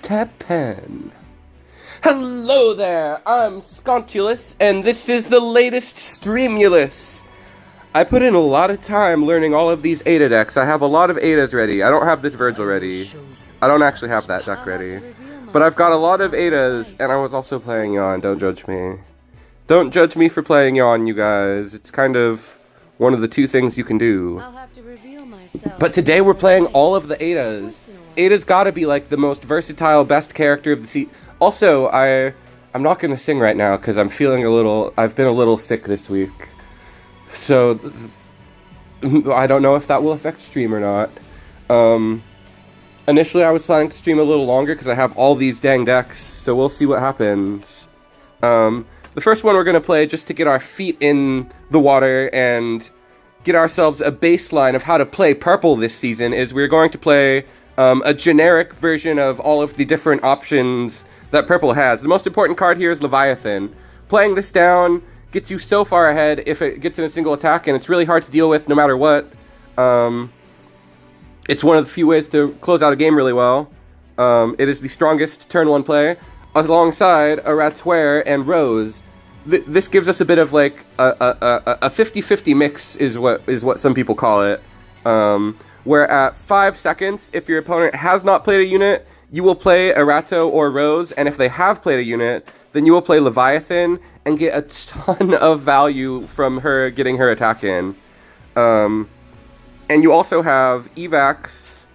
TEPPEN. Hello there, I'm Scontulus, and this is the latest Streamulus. I put in a lot of time learning all of these Ada decks. I have a lot of Adas ready. I don't have this Virgil ready. I don't actually have that deck ready. But I've got a lot of Adas, and I was also playing Yawn. Don't judge me. Don't judge me for playing Yawn, you guys. It's kind of one of the two things you can do. But today we're playing all of the Adas. Ada's gotta be like the most versatile, best character of the season. Also, I'm not gonna sing right now because I've been a little sick this week. So, I don't know if that will affect stream or not. Initially I was planning to stream a little longer because I have all these dang decks, so we'll see what happens. The first one we're gonna play, just to get our feet in the water and get ourselves a baseline of how to play purple this season, is we're going to play a generic version of all of the different options that purple has. The most important card here is Leviathan. Playing this down gets you so far ahead if it gets in a single attack, and it's really hard to deal with no matter what. It's one of the few ways to close out a game really well. It is the strongest turn 1 play, alongside a Ratoire and Rose. This gives us a bit of like a 50-50 mix is what some people call it. Where at 5 seconds, if your opponent has not played a unit, you will play a Ratto or Rose, and if they have played a unit, then you will play Leviathan and get a ton of value from her getting her attack in. And you also have Evacs,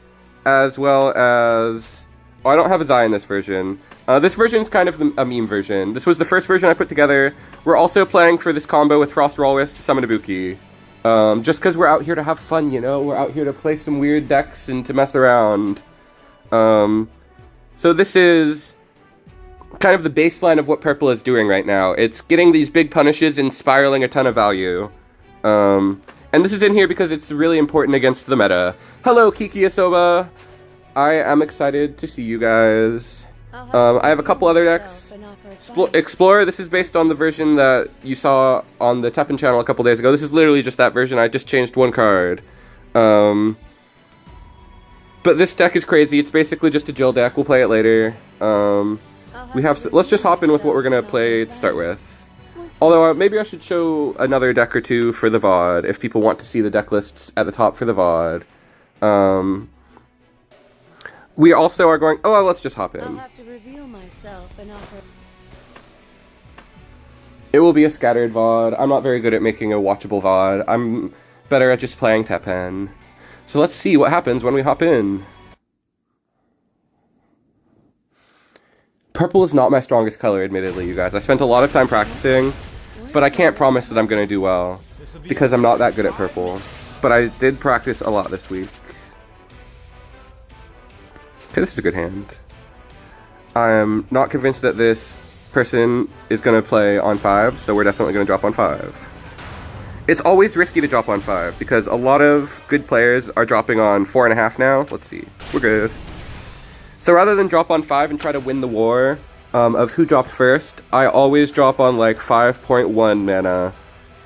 as well as... Oh, I don't have a Zai in this version. This version is kind of a meme version. This was the first version I put together. We're also playing for this combo with Frost Walrus to summon Ibuki. Just because we're out here to have fun, you know? We're out here to play some weird decks and to mess around. So this is kind of the baseline of what purple is doing right now. It's getting these big punishes and spiraling a ton of value. And this is in here because it's really important against the meta. Hello, Kiki Asoba! I am excited to see you guys. I have a couple other decks. Explorer, this is based on the version that you saw on the TEPPEN channel a couple days ago. This is literally just that version. I just changed one card. But this deck is crazy. It's basically just a Jill deck. We'll play it later. Let's just hop in with what we're going to play to start with. Although, maybe I should show another deck or two for the VOD, if people want to see the deck lists at the top for the VOD. We also are going... Oh, let's just hop in. I'll have to reveal myself and offer... It will be a scattered VOD. I'm not very good at making a watchable VOD. I'm better at just playing TEPPEN. So let's see what happens when we hop in. Purple is not my strongest color, admittedly, you guys. I spent a lot of time practicing, but I can't promise that I'm going to do well, because I'm not that good at purple. But I did practice a lot this week. Okay, this is a good hand. I'm not convinced that this person is going to play on 5, so we're definitely going to drop on 5. It's always risky to drop on 5, because a lot of good players are dropping on 4.5 now. Let's see. We're good. So rather than drop on 5 and try to win the war of who dropped first, I always drop on like 5.1 mana.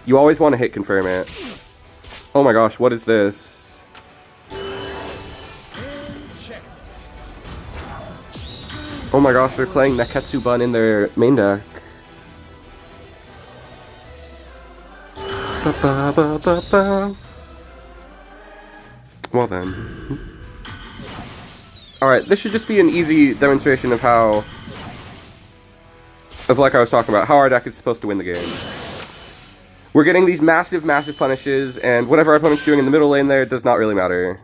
You always want to hit confirm it. Oh my gosh, what is this? Oh my gosh, they're playing Neketsu Bun in their main deck. Well then. Alright, this should just be an easy demonstration of how... like I was talking about, how our deck is supposed to win the game. We're getting these massive, massive punishes, and whatever our opponent's doing in the middle lane there does not really matter.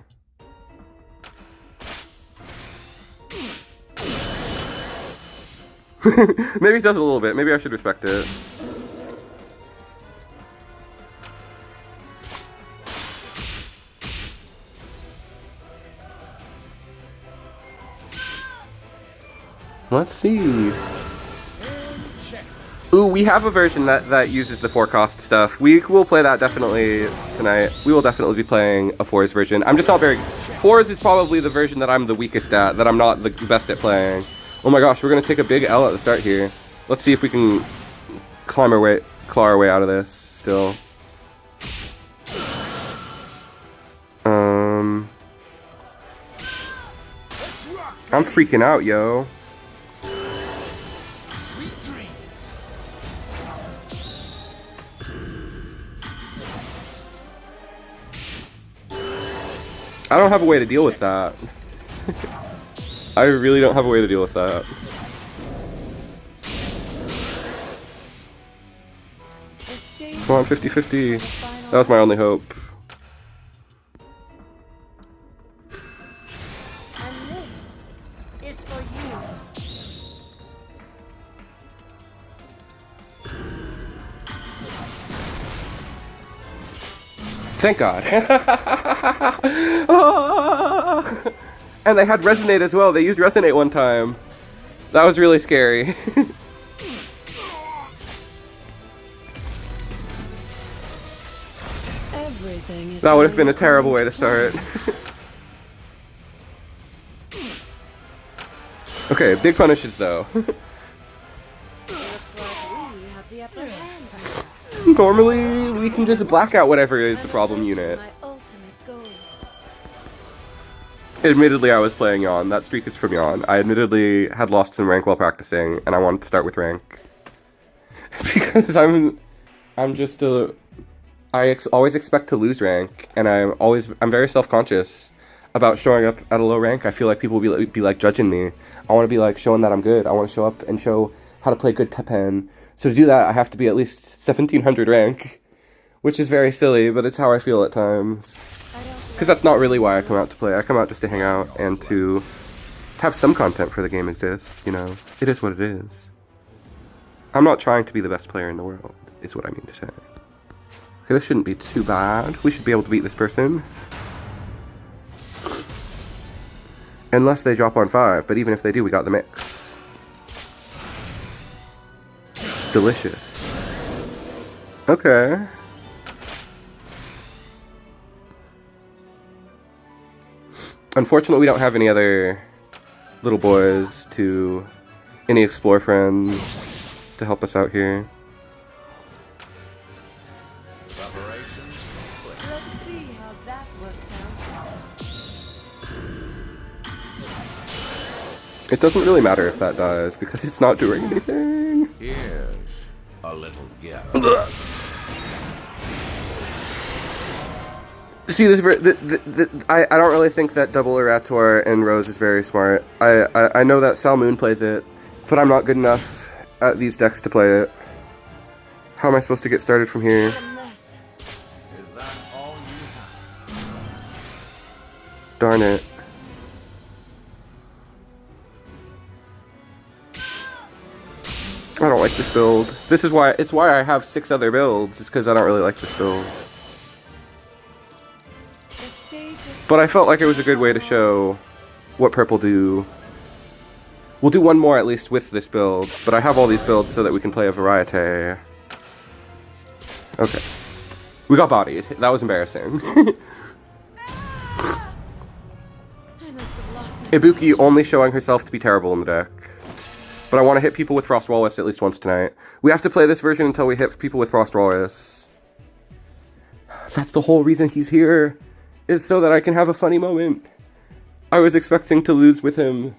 Maybe it does a little bit. Maybe I should respect it. Let's see. Ooh, we have a version that uses the 4-cost stuff. We will play that definitely tonight. We will definitely be playing a 4s version. I'm just not very... 4s is probably the version that I'm the weakest at, that I'm not the best at playing. Oh my gosh, we're gonna take a big L at the start here. Let's see if we can claw our way out of this still. I'm freaking out, yo. I don't have a way to deal with that. I really don't have a way to deal with that. Come on, 50-50. That was my only hope. And this is for you. Thank God. And they had Resonate as well. They used Resonate one time. That was really scary. Everything is That would have been a terrible way to start. Okay, big punishes though. Looks like we have the upper hand. Normally, we can just black out whatever is the problem unit. My ultimate goal. Admittedly, I was playing Yawn. That streak is from Yawn. I admittedly had lost some rank while practicing, and I wanted to start with rank. Because I'm just a... always expect to lose rank, and I'm very self-conscious about showing up at a low rank. I feel like people will be like judging me. I want to be like showing that I'm good. I want to show up and show how to play good TEPPEN. So to do that, I have to be at least 1700 rank, which is very silly, but it's how I feel at times. Because that's not really why I come out to play. I come out just to hang out and to have some content for the game exist, you know. It is what it is. I'm not trying to be the best player in the world, is what I mean to say. Okay, this shouldn't be too bad. We should be able to beat this person. Unless they drop on 5, but even if they do, we got the mix. Delicious. Okay. Unfortunately, we don't have any other little boys any explore friends to help us out here. Let's see how that works out. It doesn't really matter if that dies, because it's not doing anything. Here's a little gift. See, I don't really think that double Erator and Rose is very smart. I know that Salmoon plays it, but I'm not good enough at these decks to play it. How am I supposed to get started from here? Unless Is that all you have? Darn it. I don't like this build. It's why I have 6 other builds, is because I don't really like this build. the stage is But I felt like it was a good way to show what purple do. We'll do one more at least with this build, but I have all these builds so that we can play a variety. Okay. We got bodied. That was embarrassing. I must have lost my Ibuki only showing herself to be terrible in the deck. But I want to hit people with Frost Walrus at least once tonight. We have to play this version until we hit people with Frost Walrus. That's the whole reason he's here, is so that I can have a funny moment. I was expecting to lose with him,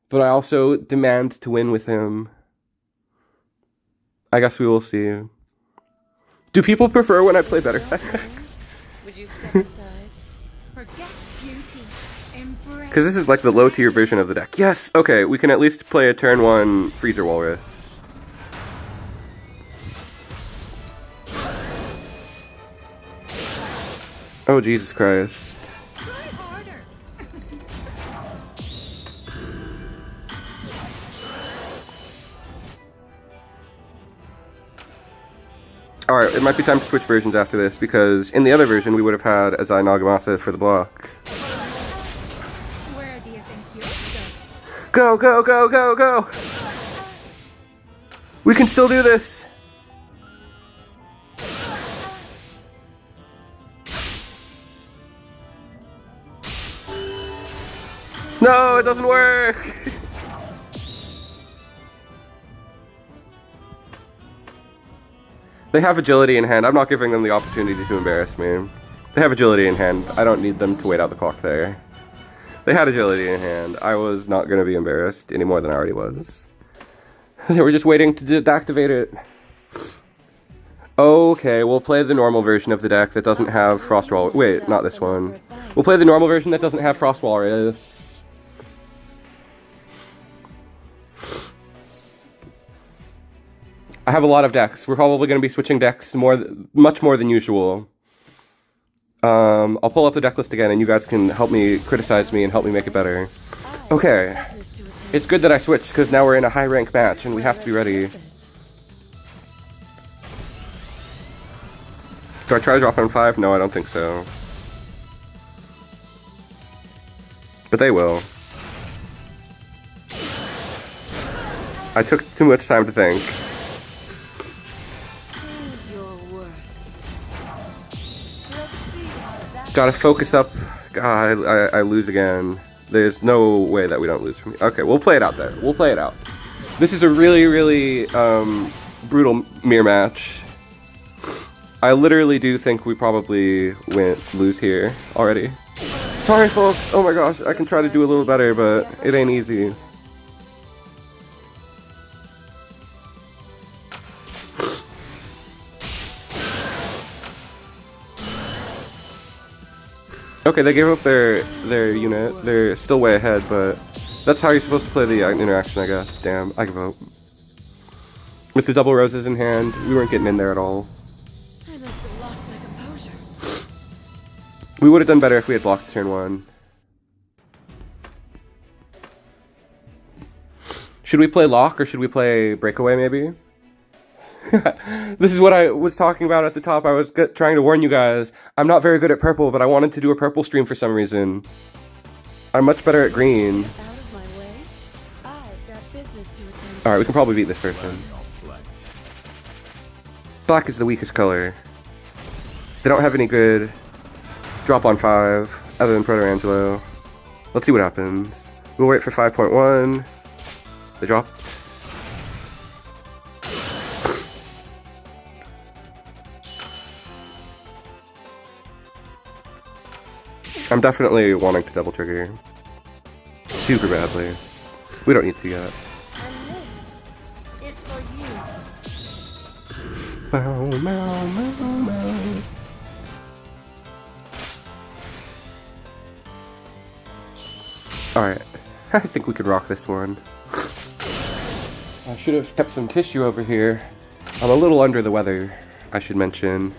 but I also demand to win with him. I guess we will see. Do people prefer when I play better decks? Would you step aside? Forget duty. Embrace. Because this is like the low tier version of the deck. Yes! Okay, we can at least play a turn 1 Freezer Walrus. Oh, Jesus Christ. Try harder. Alright, it might be time to switch versions after this, because in the other version we would have had Azai Nagamasa for the block. Where do you think you're Go, go, go, go, go! We can still do this! No, it doesn't work! They have agility in hand. I'm not giving them the opportunity to embarrass me. They have agility in hand. I don't need them to wait out the clock there. They had agility in hand. I was not going to be embarrassed any more than I already was. They were just waiting to deactivate it. Okay, we'll play the normal version of the deck that doesn't have Frost Walrus. Wait, not this one. We'll play the normal version that doesn't have Frost Walrus. I have a lot of decks. We're probably going to be switching decks much more than usual. I'll pull up the deck list again and you guys can help me criticize me and help me make it better. Okay. It's good that I switched because now we're in a high rank match and we have to be ready. Do I try to drop on 5? No, I don't think so. But they will. I took too much time to think. Gotta focus up. God, I lose again. There's no way that we don't lose from here. Okay, we'll play it out there. We'll play it out. This is a really, really brutal mirror match. I literally do think we probably lose here already. Sorry, folks. Oh my gosh, I can try to do a little better, but it ain't easy. Okay, they gave up their unit. They're still way ahead, but that's how you're supposed to play the interaction, I guess. Damn, I give up. Mr. Double Roses in hand. We weren't getting in there at all. I must have lost my composure. We would have done better if we had blocked turn 1. Should we play lock or should we play breakaway maybe? This is what I was talking about at the top. I was trying to warn you guys. I'm not very good at purple, but I wanted to do a purple stream for some reason. I'm much better at green. Out of my way. I've got business to attend to. Alright, we can probably beat this person. Black is the weakest color. They don't have any good drop on 5 other than Proto-Angelo. Let's see what happens. We'll wait for 5.1. They dropped. I'm definitely wanting to double trigger. Super badly. We don't need to yet. And this is for you. Meow, meow, meow, meow. Alright. I think we could rock this one. I should have kept some tissue over here. I'm a little under the weather, I should mention.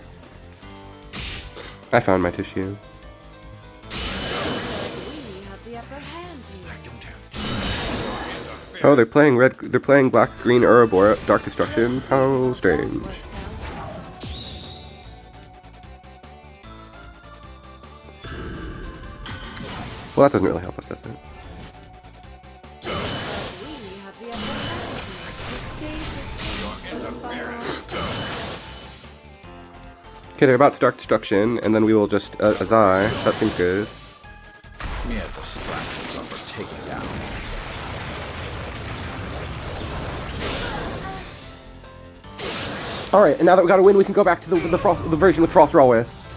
I found my tissue. Oh, they're playing red. They're playing black, green, Ouroboros, Dark Destruction. How strange. Well, that doesn't really help us, does it? Okay, they're about to Dark Destruction, and then we will just Azai. That seems good. Mere distractions are for taking down. Alright, and now that we got a win, we can go back to the version with Frost Walrus.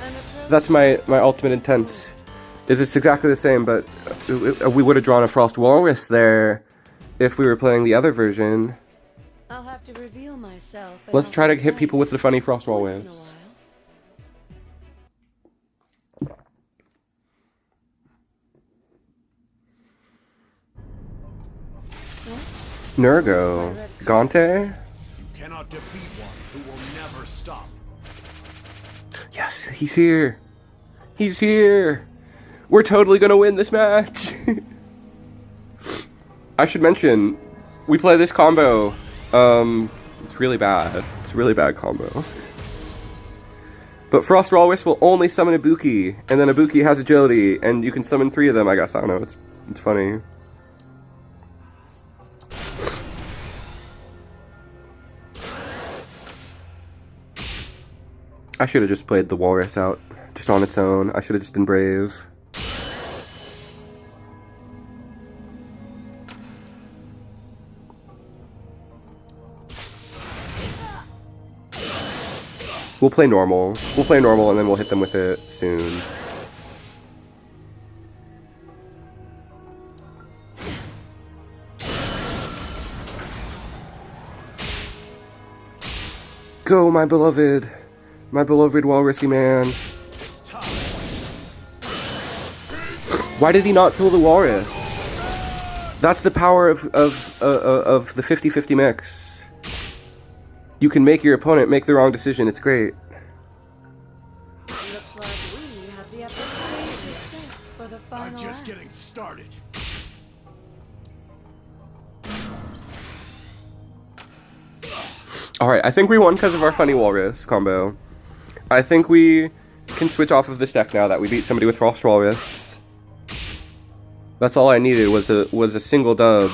That's my ultimate intent. Is it's exactly the same, but we would have drawn a Frost Walrus there if we were playing the other version. I'll have to reveal myself. Let's try to hit people with the funny Frost Walrus. Nurgo. Gante? You cannot defeat one who will never stop. Yes, he's here. He's here. We're totally gonna win this match. I should mention, we play this combo. It's really bad. It's a really bad combo. But Frost Walrus will only summon Ibuki, and then Ibuki has agility, and you can summon 3 of them, I guess. I don't know, it's funny. I should have just played the Walrus out, just on its own. I should have just been brave. We'll play normal. We'll play normal and then we'll hit them with it soon. go, my beloved Walrusy man. Why did he not kill the Walrus? That's the power of the 50-50 mix. You can make your opponent make the wrong decision. It's great. Looks like we have the upper stages set for the final I'm just act. getting started. Alright, I think we won because of our funny Walrus combo. I think we can switch off of this deck now that we beat somebody with Frost Walrus. That's all I needed was a single dub.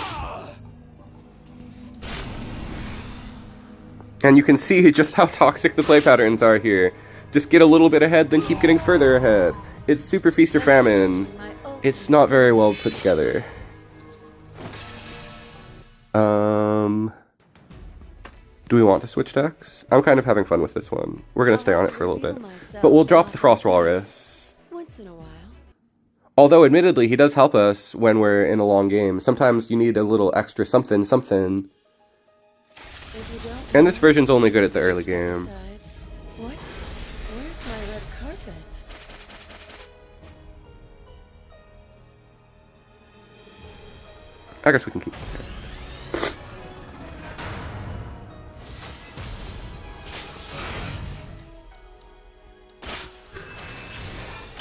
And you can see just how toxic the play patterns are here. Just get a little bit ahead, then keep getting further ahead. It's super feast or famine. It's not very well put together. Do we want to switch decks? I'm kind of having fun with this one. We're gonna stay on it for a little bit. But we'll drop the Frost Walrus. Once in a while. Although, admittedly, he does help us when we're in a long game. Sometimes you need a little extra something. If you don't, And this version's only good at the early game. decide. What? Where's my red carpet? I guess we can keep this here.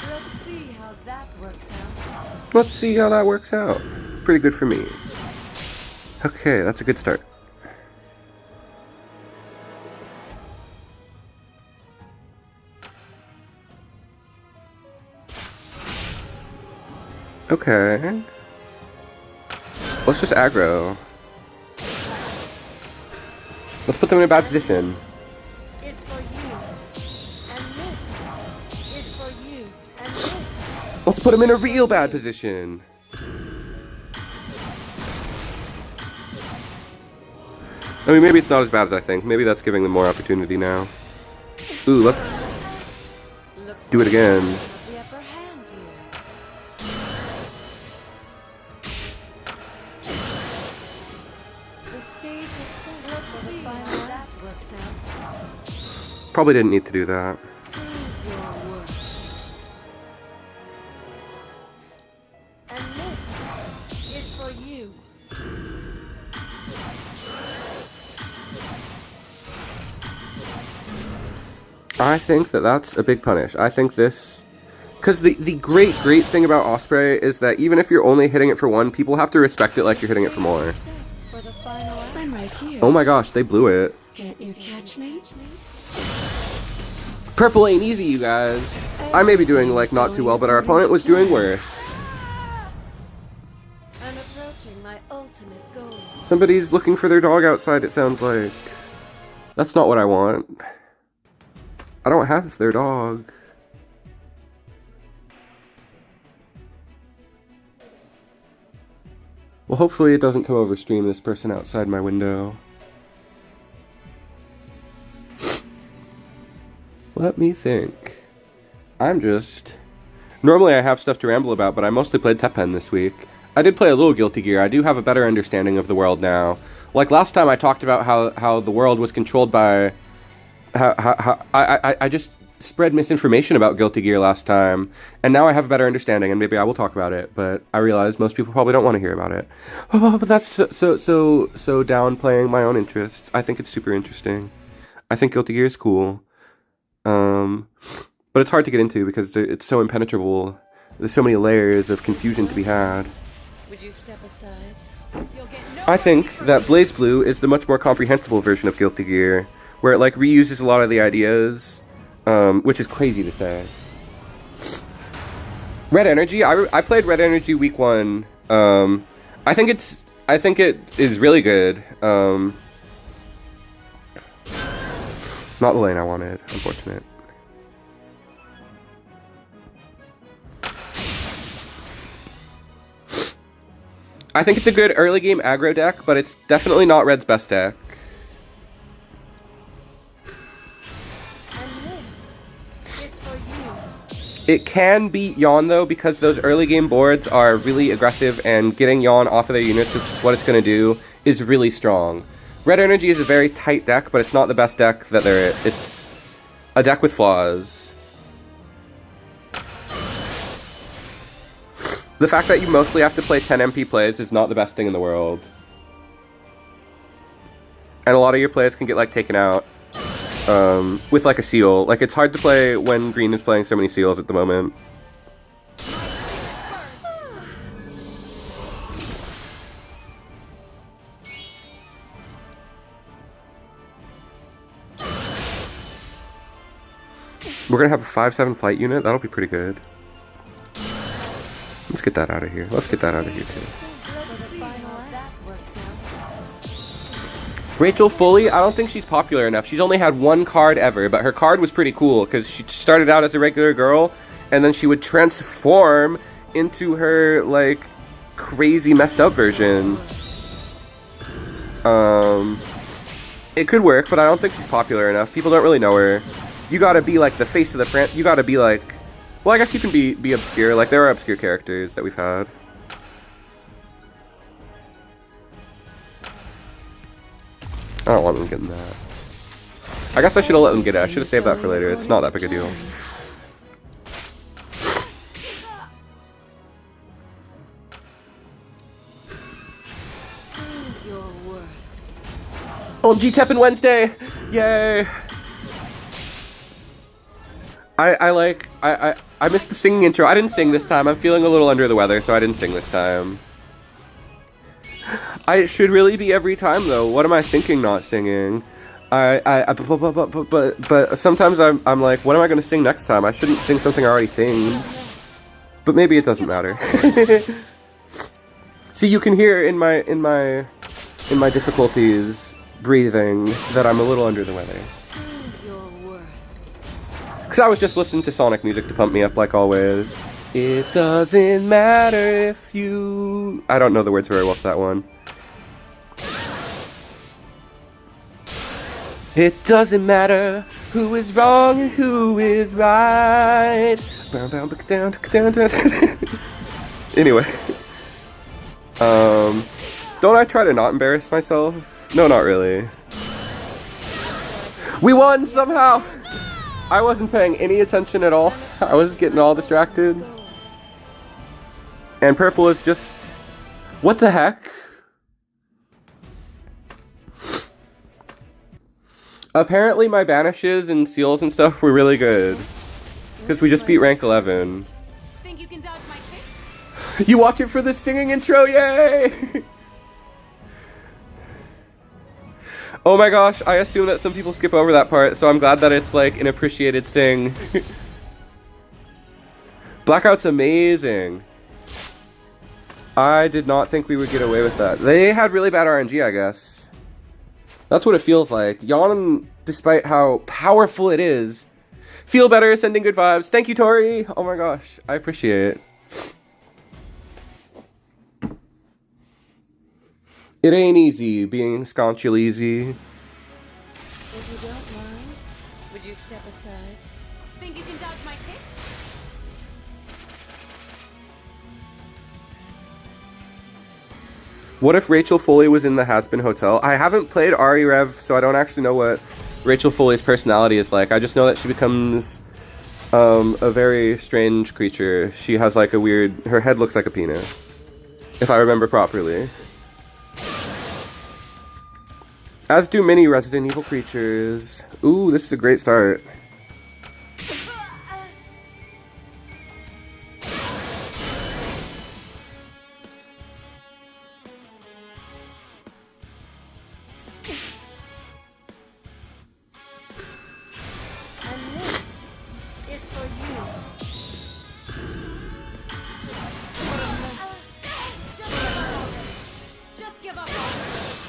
Let's see how that works out. Let's see how that works out. Pretty good for me. Okay, that's a good start. Okay. Let's just aggro. Let's put them in a bad position. Is for you. And this is for you. And this. Let's put them in a real bad position. I mean, maybe it's not as bad as I think. Maybe that's giving them more opportunity now. Ooh, let's Looks do it like again. you have the upper hand here. The stage is set for the final that works out. Probably didn't need to do that. Prove your worth. And this is for you. I think that that's a big punish. I think this... Because the great thing about Osprey is that even if you're only hitting it for one, people have to respect it like you're hitting it for more. Set for the final act. I'm right here. Oh my gosh, they blew it. Can't you catch me? Purple ain't easy, you guys. I may be doing, like, not too well, but our opponent was doing worse. I'm approaching my ultimate goal. Somebody's looking for their dog outside, it sounds like. That's not what I want. I don't have their dog. Well, hopefully it doesn't come over stream this person outside my window. Let me think. Normally I have stuff to ramble about, but I mostly played TEPPEN this week. I did play a little Guilty Gear. I do have a better understanding of the world now. Like last time I talked about how the world was controlled by... I just spread misinformation about Guilty Gear last time, and now I have a better understanding, and maybe I will talk about it, but I realize most people probably don't want to hear about it. Oh, but that's so downplaying my own interests. I think it's super interesting. I think Guilty Gear is cool. But it's hard to get into because it's so impenetrable. There's so many layers of confusion to be had. Would you step aside? You'll get no I think that Blaze Blue is the much more comprehensible version of Guilty Gear, where it like reuses a lot of the ideas, which is crazy to say. Red Energy, I played Red Energy week 1. I think it is really good. Not the lane I wanted, unfortunate. I think it's a good early game aggro deck, but it's definitely not Red's best deck. And this is for you. It can beat Yawn though, because those early game boards are really aggressive and getting Yawn off of their units, which is what it's going to do, is really strong. Red Energy is a very tight deck, but it's not the best deck that there is. It's a deck with flaws. The fact that you mostly have to play 10 MP plays is not the best thing in the world. And a lot of your plays can get like taken out with like a seal. Like it's hard to play when green is playing so many seals at the moment. We're gonna have a 5/7 flight unit. That'll be pretty good. Let's get that out of here. Let's get that out of here too. Rachel Foley, I don't think she's popular enough. She's only had one card ever, but her card was pretty cool because she started out as a regular girl and then she would transform into her like crazy messed up version. It could work, but I don't think she's popular enough. People don't really know her. You gotta be like the face of the franchise. You gotta be like, well, I guess you can be obscure. Like there are obscure characters that we've had. I don't want them getting that. I guess I should have let them get it. I should have saved that for later. It's not that big a deal. OMG TEPPEN Wednesday! Yay! I missed the singing intro. I didn't sing this time. I'm feeling a little under the weather, so I didn't sing this time. I should really be every time though. What am I thinking not singing? But sometimes I'm like, what am I gonna sing next time? I shouldn't sing something I already sing. But maybe it doesn't matter. See, you can hear in my difficulties breathing that I'm a little under the weather. Because I was just listening to Sonic music to pump me up like always. It doesn't matter if you... I don't know the words very well for that one. It doesn't matter who is wrong and who is right. Anyway. Don't I try to not embarrass myself? No, not really. We won somehow! I wasn't paying any attention at all. I was getting all distracted. And purple is just... What the heck? Apparently my banishes and seals and stuff were really good. Because we just beat rank 11. Think you can dodge my kicks? You watch it for the singing intro, yay! Oh my gosh, I assume that some people skip over that part, so I'm glad that it's like an appreciated thing. Blackout's amazing. I did not think we would get away with that. They had really bad RNG, I guess. That's what it feels like. Yawn, despite how powerful it is, feel better, sending good vibes. Thank you, Tori! Oh my gosh, I appreciate it. It ain't easy being Sconchulazy. If you don't mind, would you step aside? Think you can dodge my kicks? What if Rachel Foley was in the Has-Been Hotel? I haven't played Ari Rev, so I don't actually know what Rachel Foley's personality is like. I just know that she becomes a very strange creature. She has like a weird... Her head looks like a penis, if I remember properly. As do many Resident Evil creatures. Ooh, this is a great start.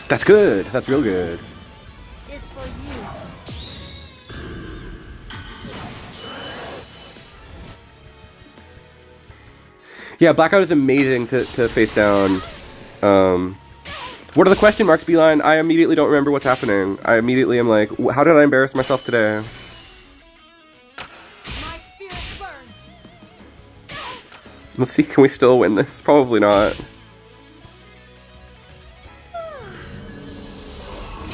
That's good. That's real good. Is for you. Yeah, Blackout is amazing to face down. What are the question marks, Beeline? I immediately don't remember what's happening. I immediately am like, how did I embarrass myself today? My spirit burns. Let's see, can we still win this? Probably not.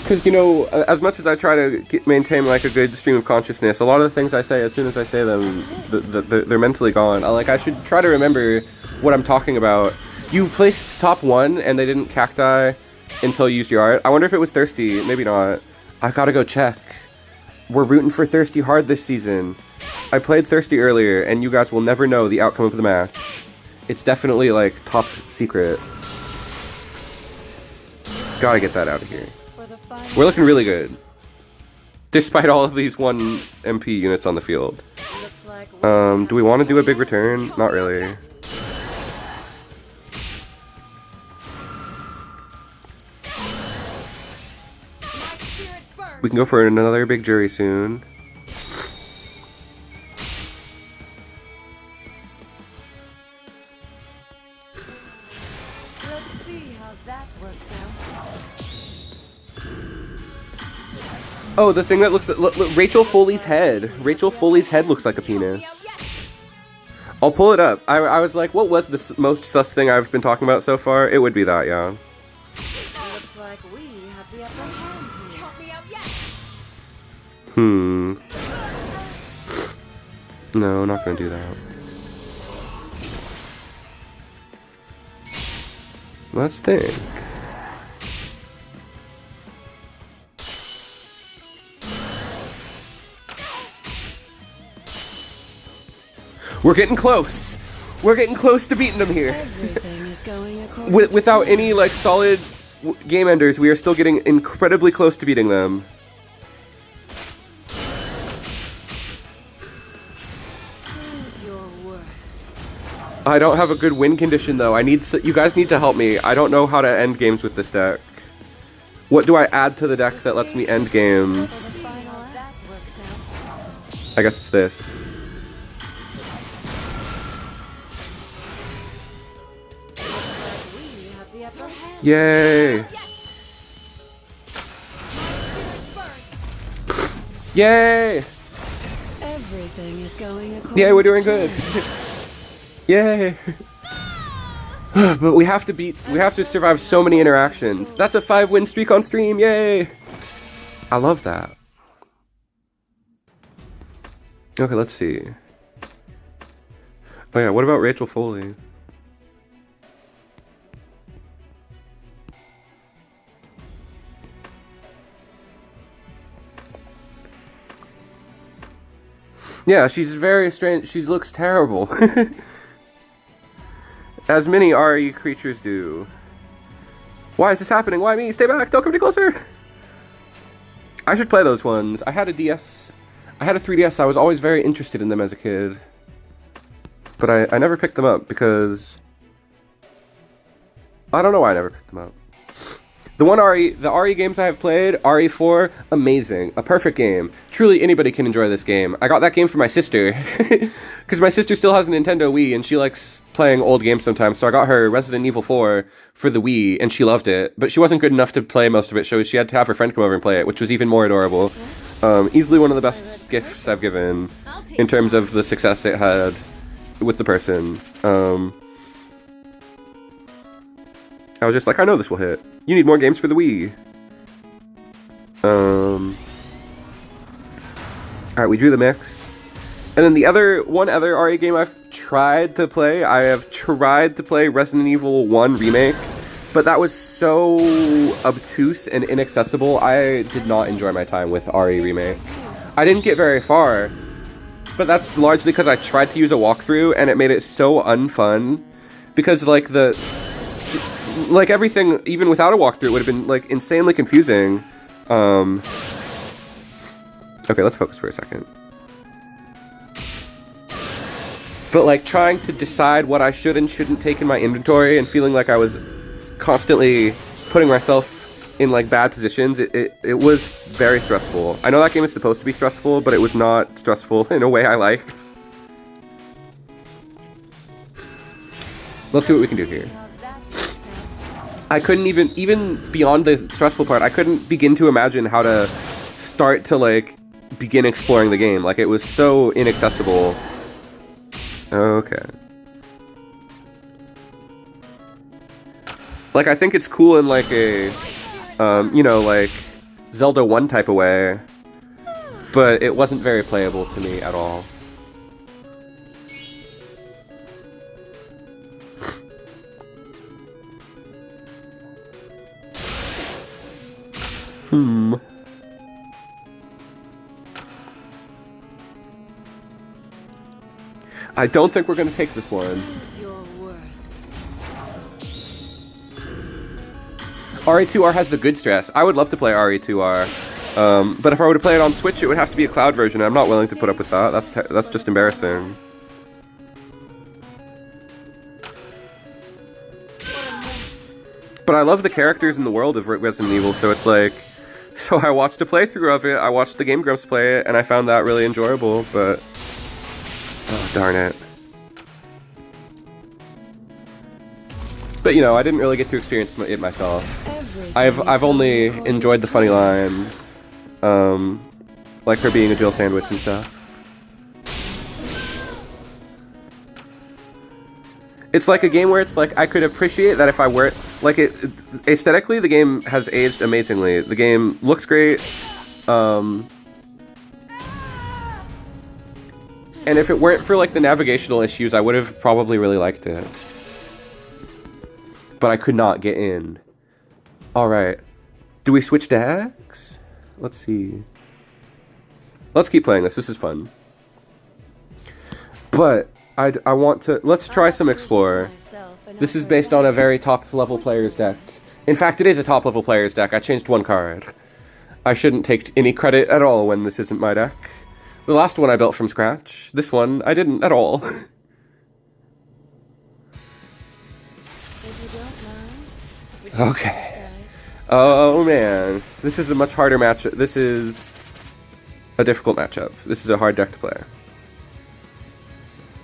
Because, you know, as much as I try to maintain, like, a good stream of consciousness, a lot of the things I say, as soon as I say them, they're mentally gone. I should try to remember what I'm talking about. You placed top 1, and they didn't cacti until you used your art. I wonder if it was Thirsty. Maybe not. I've got to go check. We're rooting for Thirsty hard this season. I played Thirsty earlier, and you guys will never know the outcome of the match. It's definitely, like, top secret. Gotta get that out of here. We're looking really good. Despite all of these 1 MP units on the field. Do we want to do a big return? Not really. We can go for another big jury soon. Let's see how that works out. Oh, the thing that looks look, Rachel Foley's head. Rachel Foley's head looks like a penis. I'll pull it up. I was like, what was the most sus thing I've been talking about so far? It would be that, yeah. Looks like we have the upper hand here. Help me out yet. No, not gonna do that. Let's think. We're getting close. We're getting close to beating them here. Everything is going according Without any like solid game enders, we are still getting incredibly close to beating them. I don't have a good win condition though. You guys need to help me. I don't know how to end games with this deck. What do I add to the deck that lets me end games? I guess it's this. Yay! Yay! Everything is going according Yay, we're doing good. Yay! But we have to survive so many interactions. That's a 5-win streak on stream, yay! I love that. Okay, let's see. Oh yeah, what about Rachel Foley? Yeah, she's very strange. She looks terrible. As many RE creatures do. Why is this happening? Why me? Stay back! Don't come any closer! I should play those ones. I had a DS. I had a 3DS. I was always very interested in them as a kid. But I never picked them up because... I don't know why I never picked them up. The RE games I have played, RE4, amazing. A perfect game. Truly, anybody can enjoy this game. I got that game for my sister. Because my sister still has a Nintendo Wii, and she likes playing old games sometimes, so I got her Resident Evil 4 for the Wii, and she loved it. But she wasn't good enough to play most of it, so she had to have her friend come over and play it, which was even more adorable. Easily one of the best gifts I've given, in terms of the success it had with the person. I was just like, I know this will hit. You need more games for the Wii. Alright, we drew the mix. And then one other RE game I've tried to play, I have tried to play Resident Evil 1 Remake, but that was so obtuse and inaccessible, I did not enjoy my time with RE Remake. I didn't get very far, but that's largely because I tried to use a walkthrough, and it made it so unfun, because like everything, even without a walkthrough, would have been like insanely confusing. Okay, let's focus for a second. But like trying to decide what I should and shouldn't take in my inventory and feeling like I was constantly putting myself in like bad positions, it was very stressful. I know that game is supposed to be stressful, but it was not stressful in a way I liked. Let's see what we can do here. I couldn't even beyond the stressful part, I couldn't begin to imagine how to start to like begin exploring the game. Like it was so inaccessible. Okay. Like I think it's cool in like a, you know, like Zelda 1 type of way, but it wasn't very playable to me at all. I don't think we're gonna take this one. RE2R has the good stress. I would love to play RE2R, but if I were to play it on Switch, it would have to be a cloud version. I'm not willing to put up with that. That's just embarrassing. But I love the characters in the world of Resident Evil, so it's like... So I watched a playthrough of it, I watched the Game Grumps play it, and I found that really enjoyable, but... Oh, darn it. But, you know, I didn't really get to experience it myself. I've only enjoyed the funny lines. Like her being a Jill sandwich and stuff. It's like a game where it's like, I could appreciate that if I were... Like, aesthetically, the game has aged amazingly. The game looks great. And if it weren't for, like, the navigational issues, I would have probably really liked it. But I could not get in. Alright. Do we switch decks? Let's see. Let's keep playing this. This is fun. But I want to... Let's try some Explorer. This is based on a very top-level player's deck. In fact, it is a top-level player's deck. I changed one card. I shouldn't take any credit at all when this isn't my deck. The last one I built from scratch. This one, I didn't at all. Okay. Oh, man. This is a much harder matchup. This is a difficult matchup. This is a hard deck to play.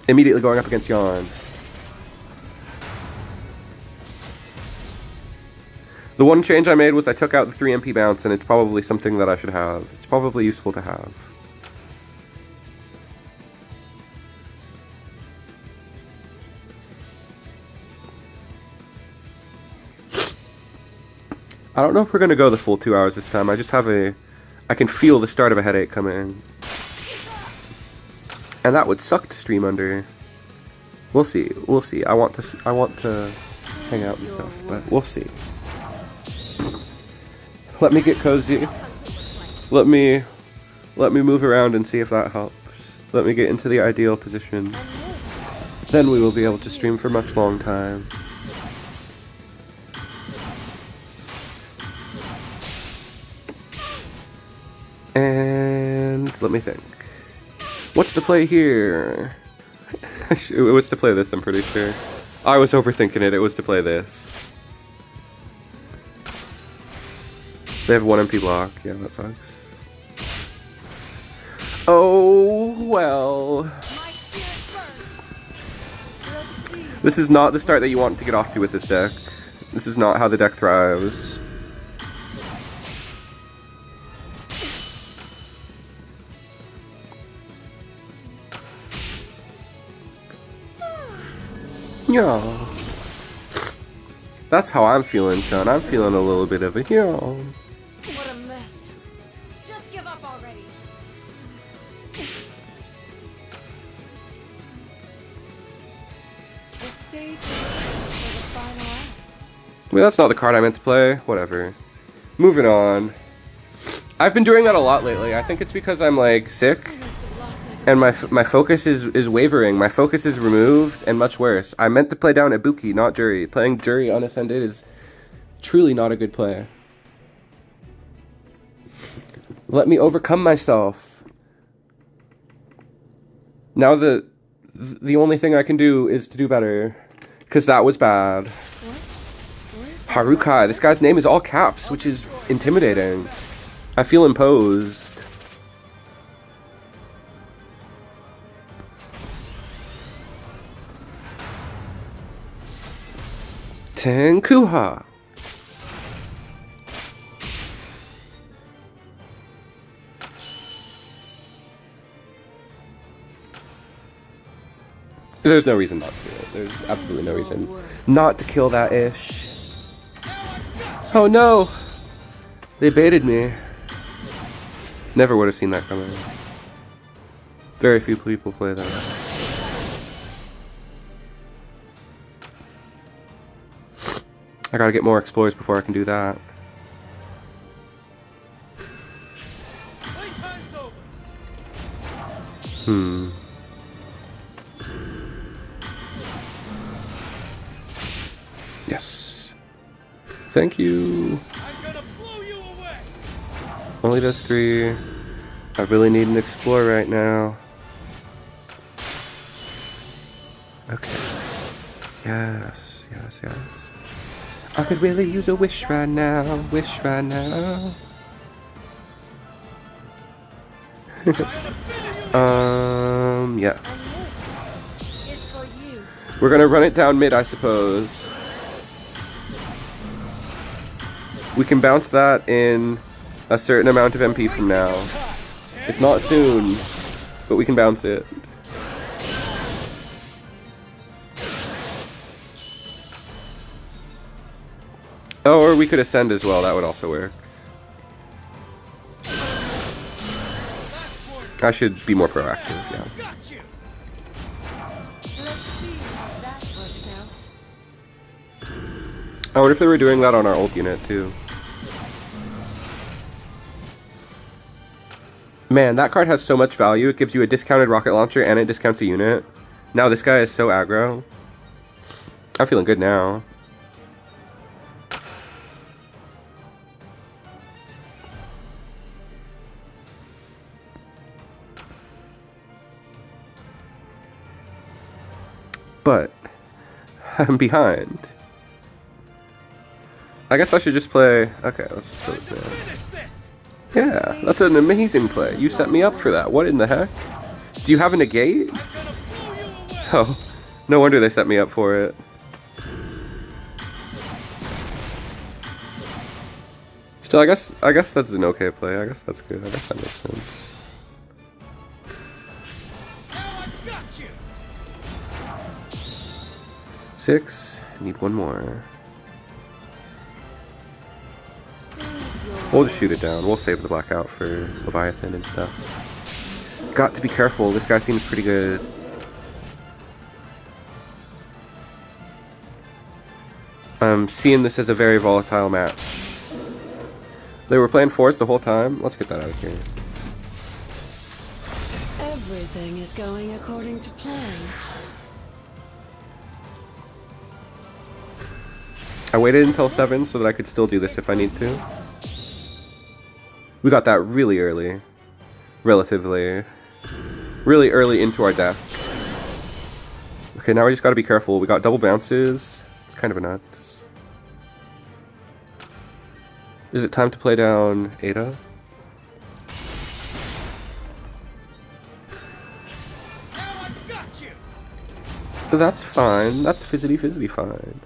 Immediately going up against Yawn. The one change I made was I took out the 3 MP bounce, and it's probably something that I should have. It's probably useful to have. I don't know if we're going to go the full 2 hours this time. I just have a... I can feel the start of a headache coming. And that would suck to stream under. We'll see. We'll see. I want to hang out and stuff, but we'll see. Let me get cozy. Let me move around and see if that helps. Let me get into the ideal position. Then we will be able to stream for much long time. And let me think. What's to play here? It was to play this, I'm pretty sure. I was overthinking it. It was to play this. They have 1 MP block. Yeah, that sucks. Oh, well. This is not the start that you want to get off to with this deck. This is not how the deck thrives. Yeah. That's how I'm feeling, Sean. I'm feeling a little bit of a yawn. What a mess. Just give up already. The stage is for the final act. Wait, that's not the card I meant to play. Whatever. Moving on. I've been doing that a lot lately. I think it's because I'm, like, sick. And my focus is wavering. My focus is removed, and much worse. I meant to play down Ibuki, not Jury. Playing Jury unassended is truly not a good play. Let me overcome myself. Now the only thing I can do is to do better. Because that was bad. Harukai. This guy's name is all caps, which is intimidating. I feel imposed. Tenkuha. There's no reason not to do it. There's absolutely no reason not to kill that ish. Oh no! They baited me. Never would have seen that coming. Very few people play that. I gotta get more explorers before I can do that. Playtime's over. Yes. Thank you. I'm gonna blow you away. Only does 3. I really need an explorer right now. Okay. Yes, yes, yes. I could really use a wish right now. Wish right now. Yes. It's for you. We're gonna run it down mid, I suppose. We can bounce that in a certain amount of MP from now. It's not soon, but we can bounce it. Oh, or we could ascend as well, that would also work. I should be more proactive, yeah. Got you. Let's see how that works out. I wonder if they were doing that on our ult unit too. Man, that card has so much value. It gives you a discounted rocket launcher and it discounts a unit. Now this guy is so aggro. I'm feeling good now. But I'm behind. I guess I should just play. Okay, let's just play this in. Finish this. Yeah, that's an amazing play. You set me up for that. What in the heck? Do you have a negate? I'm gonna blow you away. Oh, no wonder they set me up for it. Still, I guess that's an okay play. I guess that's good. I guess that makes sense. Now I've got you. 6. Need one more. We'll just shoot it down. We'll save the blackout for Leviathan and stuff. Got to be careful. This guy seems pretty good. I'm seeing this as a very volatile match. They were playing force the whole time. Let's get that out of here. Everything is going according to plan. I waited until 7 so that I could still do this if I need to. We got that really early. Relatively. Really early into our deck. Okay, now we just gotta be careful. We got double bounces. It's kind of a nuts. Is it time to play down Ada? Now I've got you. That's fine. That's fizzity fine.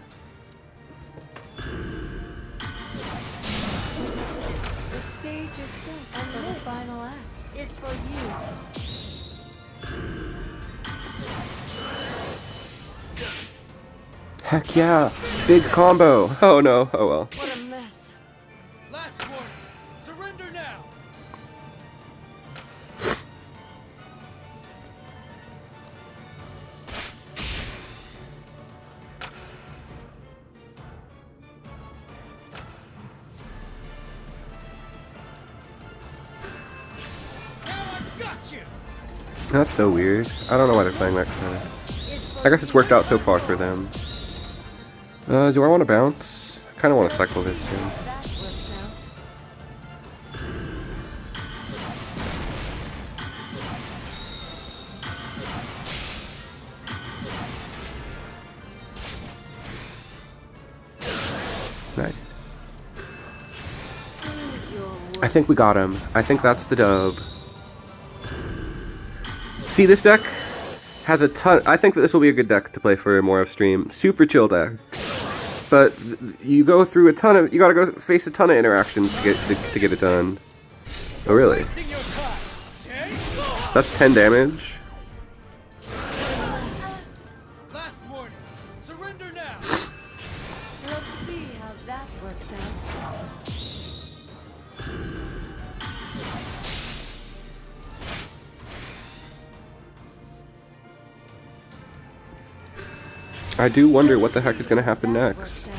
The stage is set for the final act. It's for you. Heck yeah! Big combo! Oh no, oh well. What a mess. Last warning. Surrender now. Now I've got you. That's so weird. I don't know why they're playing that card. I guess it's worked out so far for them. Do I want to bounce? I kind of want to cycle this in. That works out. Nice. Your I think we got him. I think that's the dub. See, this deck has a ton. I think that this will be a good deck to play for more of stream. Super chill deck. But you go through a ton of. You gotta go face a ton of interactions to get it done. Oh, really? Wasting your time. Take That's 10 damage. Last warning. Surrender now. Let's see how that works out. I do wonder what the heck is going to happen next.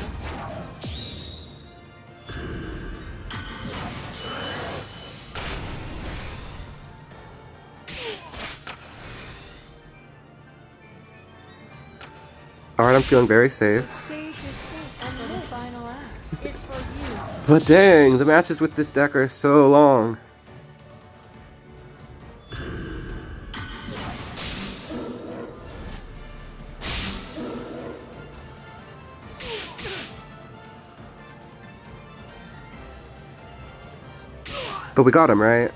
Alright, I'm feeling very safe. But dang, the matches with this deck are so long. But we got him, right?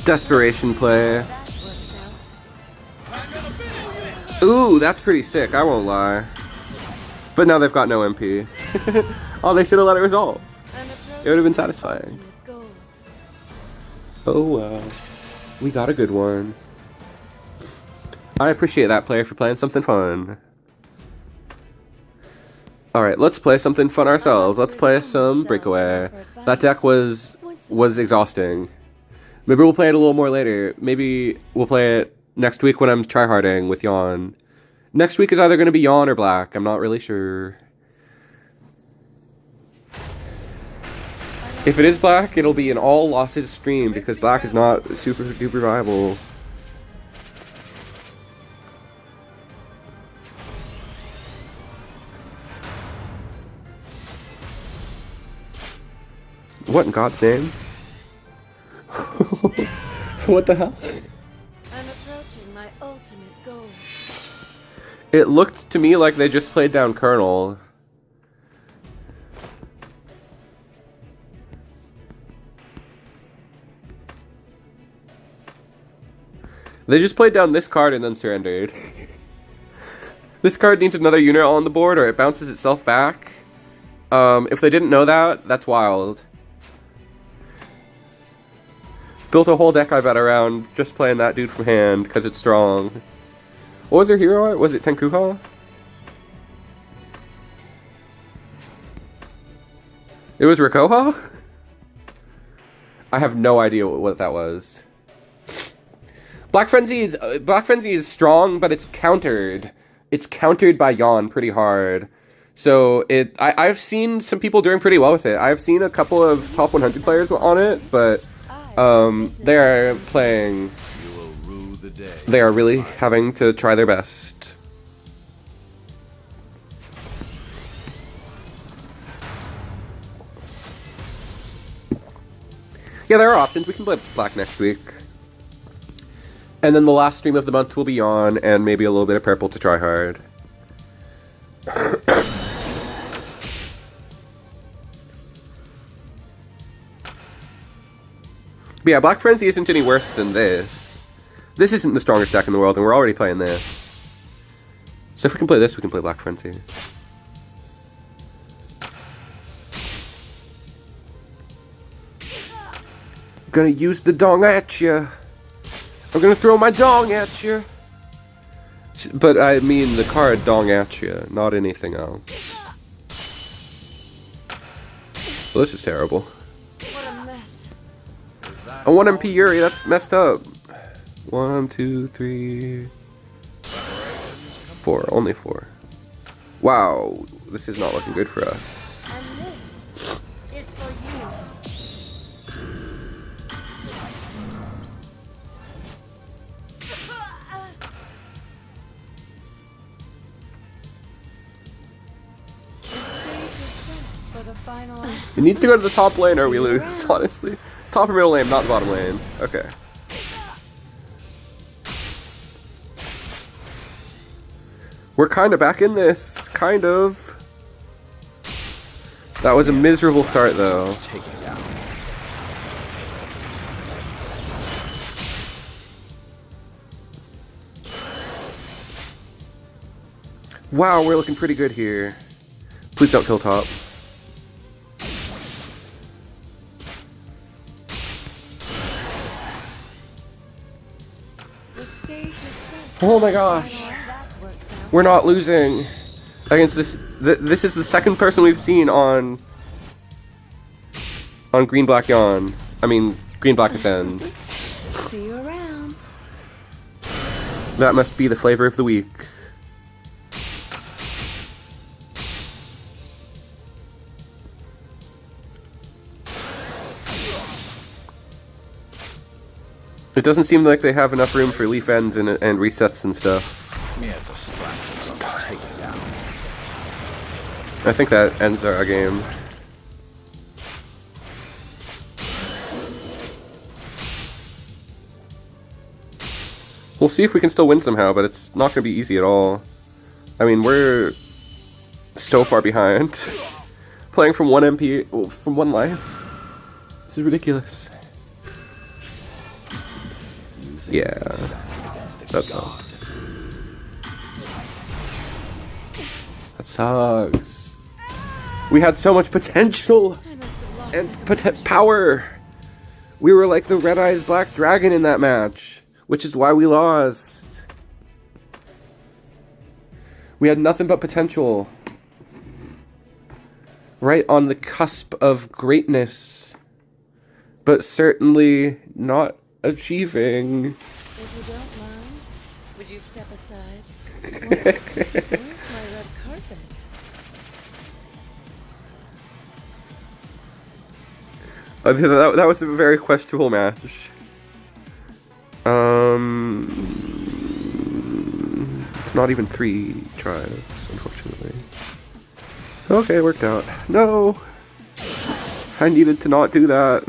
Desperation play. Ooh, that's pretty sick, I won't lie. But now they've got no MP. Oh, they should have let it resolve. It would have been satisfying. Oh well. We got a good one. I appreciate that player for playing something fun. Alright, let's play something fun ourselves. Let's play some Breakaway. That deck was exhausting. Maybe we'll play it a little more later. Maybe we'll play it next week when I'm tryharding with Yawn. Next week is either going to be Yawn or Black. I'm not really sure. If it is Black, it'll be an all losses stream because Black is not super duper viable. What in God's name? What the hell? I'm approaching my ultimate goal. It looked to me like they just played down Colonel. They just played down this card and then surrendered. This card needs another unit on the board or it bounces itself back. If they didn't know that, that's wild. Built a whole deck, I bet, around just playing that dude from hand, because it's strong. What was their hero art? Was it Tenkuha? It was Rikoha? I have no idea what that was. Black Frenzy is strong, but it's countered. It's countered by Yawn pretty hard. So I've seen some people doing pretty well with it. I've seen a couple of top 100 players on it, but they are playing. They are really having to try their best. Yeah, there are options. We can play Black next week. And then the last stream of the month will be on, and maybe a little bit of purple to try hard. But yeah, Black Frenzy isn't any worse than this. This isn't the strongest deck in the world, and we're already playing this. So if we can play this, we can play Black Frenzy. I'm gonna use the dong at ya. I'm gonna throw my dong at ya. But I mean the card dong at ya, not anything else. Well, this is terrible. What a mess. I want MP Yuri, that's messed up. 1, 2, 3, 4. Only 4. Wow, this is not looking good for us. And this is for you. The stage is set for the final act. It needs to go to the top lane or we lose, honestly. Top or middle lane, not the bottom lane. Okay. We're kind of back in this. Kind of. That was a miserable start, though. Take it down. Wow, we're looking pretty good here. Please don't kill top. The stage is set. Oh my gosh. That works out. We're not losing against this. This is the second person we've seen on Green Black Yawn. I mean, Green Black Ascend. See you around. That must be the flavor of the week. It doesn't seem like they have enough room for leaf ends and resets and stuff. Mere distractions. Take it down. I think that ends our game. We'll see if we can still win somehow, but it's not going to be easy at all. I mean, we're so far behind. Playing from 1 MP, from 1 life. This is ridiculous. Yeah, that sucks. That sucks. We had so much potential and power. We were like the Red Eyes Black Dragon in that match, which is why we lost. We had nothing but potential. Right on the cusp of greatness, but certainly not achieving. If you don't mind, would you step aside? Where's my red carpet? That was a very questionable match. It's not even 3 tries, unfortunately. Okay, worked out. No! I needed to not do that.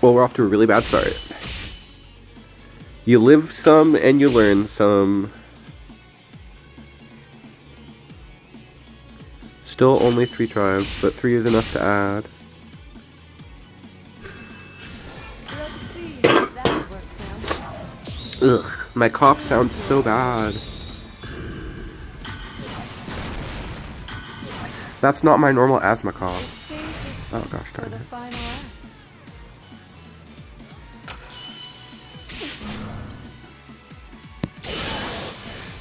Well, we're off to a really bad start. You live some and you learn some. Still only 3 tribes, but 3 is enough to add. Let's see how that works out. Ugh, my cough sounds so bad. That's not my normal asthma cough. Oh gosh darn it.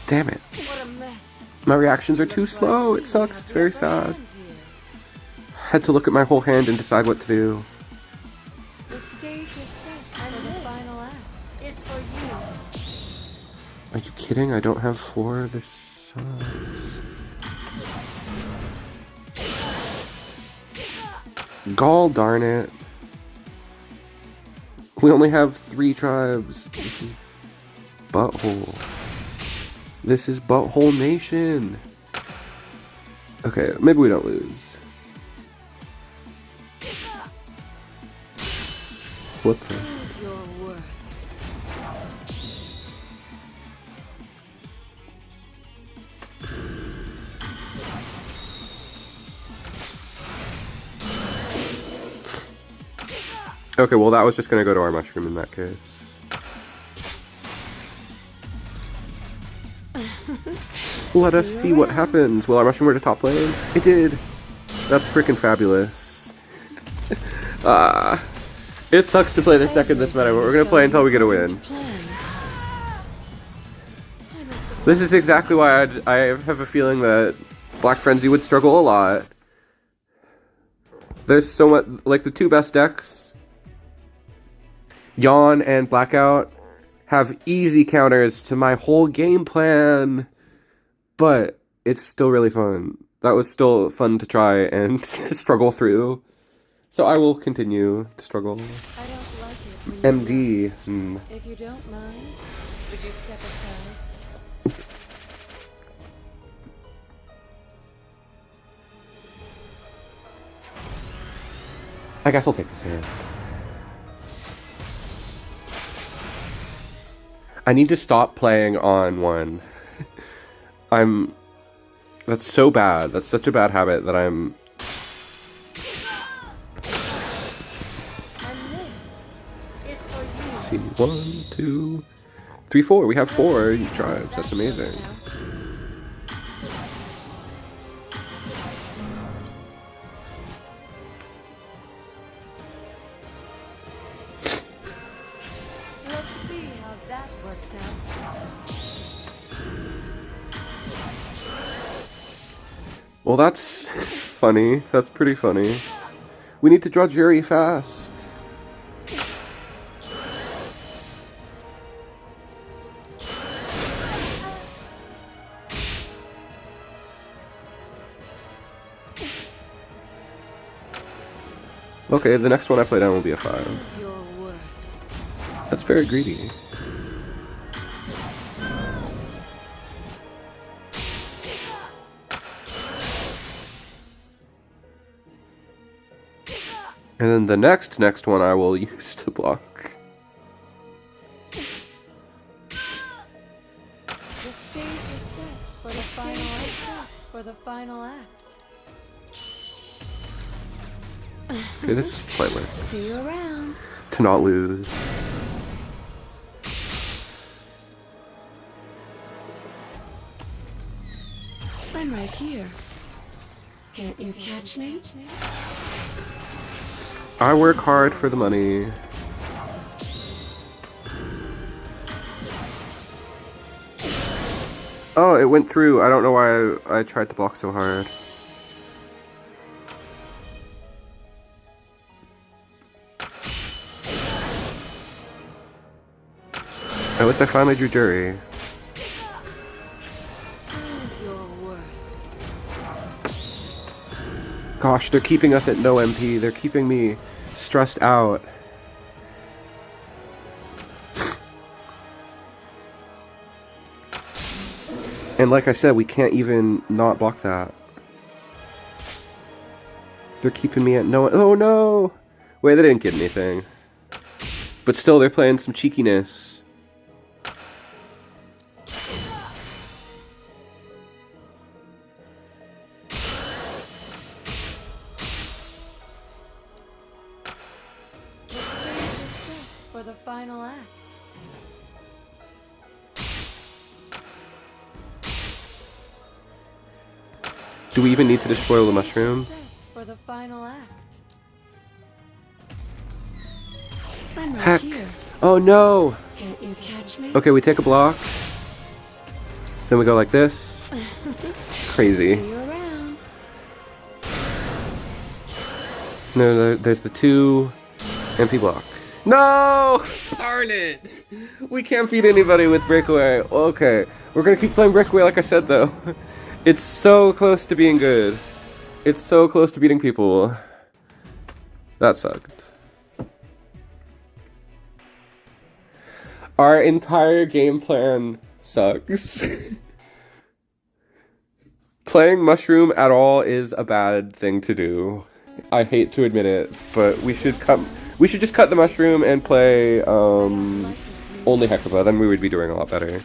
Damn it. What a mess. My reactions are too slow. It sucks. It's very sad. Had to look at my whole hand and decide what to do. The stage is set, and the final act is for you. Are you kidding? I don't have 4. This sucks. Gall darn it. We only have 3 tribes. This is butthole. This is Butthole Nation. Okay, maybe we don't lose. What the? Okay, well that was just gonna go to our mushroom in that case. Let us see what happens. Will our mushroom were to top lane? It did. That's freaking fabulous. It sucks to play this deck in this meta, but we're gonna play until we get a win. This is exactly why I have a feeling that Black Frenzy would struggle a lot. There's so much, like the 2 best decks, Yawn and Blackout, have easy counters to my whole game plan. But it's still really fun. That was still fun to try and struggle through. So I will continue to struggle. I don't like it. MD. If you don't mind, would you step aside? I guess I'll take this hand. I need to stop playing on 1. That's so bad. That's such a bad habit that I'm... Let's see, 1, 2, 3, 4. We have 4 tribes. That's amazing. Let's see how that works out. Well, that's funny. That's pretty funny. We need to draw Jerry fast. Okay, the next one I play down will be a 5. That's very greedy. And then the next one I will use to block. The stage is set for the final act. Okay, this is pointless. See you around. To not lose. I'm right here. Can't you catch me? I work hard for the money. Oh, it went through. I don't know why I tried to block so hard. At least I finally drew Jury. Gosh, they're keeping us at no MP. They're keeping me stressed out. And like I said, we can't even not block that. They're keeping me at no... Oh no! Wait, they didn't get anything. But still, they're playing some cheekiness. For the final act. Do we even need to despoil the mushroom? For the final act. I'm right Heck. here. Oh no! Can't you catch me? Okay, we take a block. Then we go like this. Crazy. See you around. No, there's the 2 MP block. No! Darn it! We can't beat anybody with Breakaway. Okay, we're gonna keep playing Breakaway like I said though. It's so close to being good. It's so close to beating people. That sucked. Our entire game plan sucks. Playing Mushroom at all is a bad thing to do. I hate to admit it, but we should just cut the Mushroom and play only Hecuba, then we would be doing a lot better.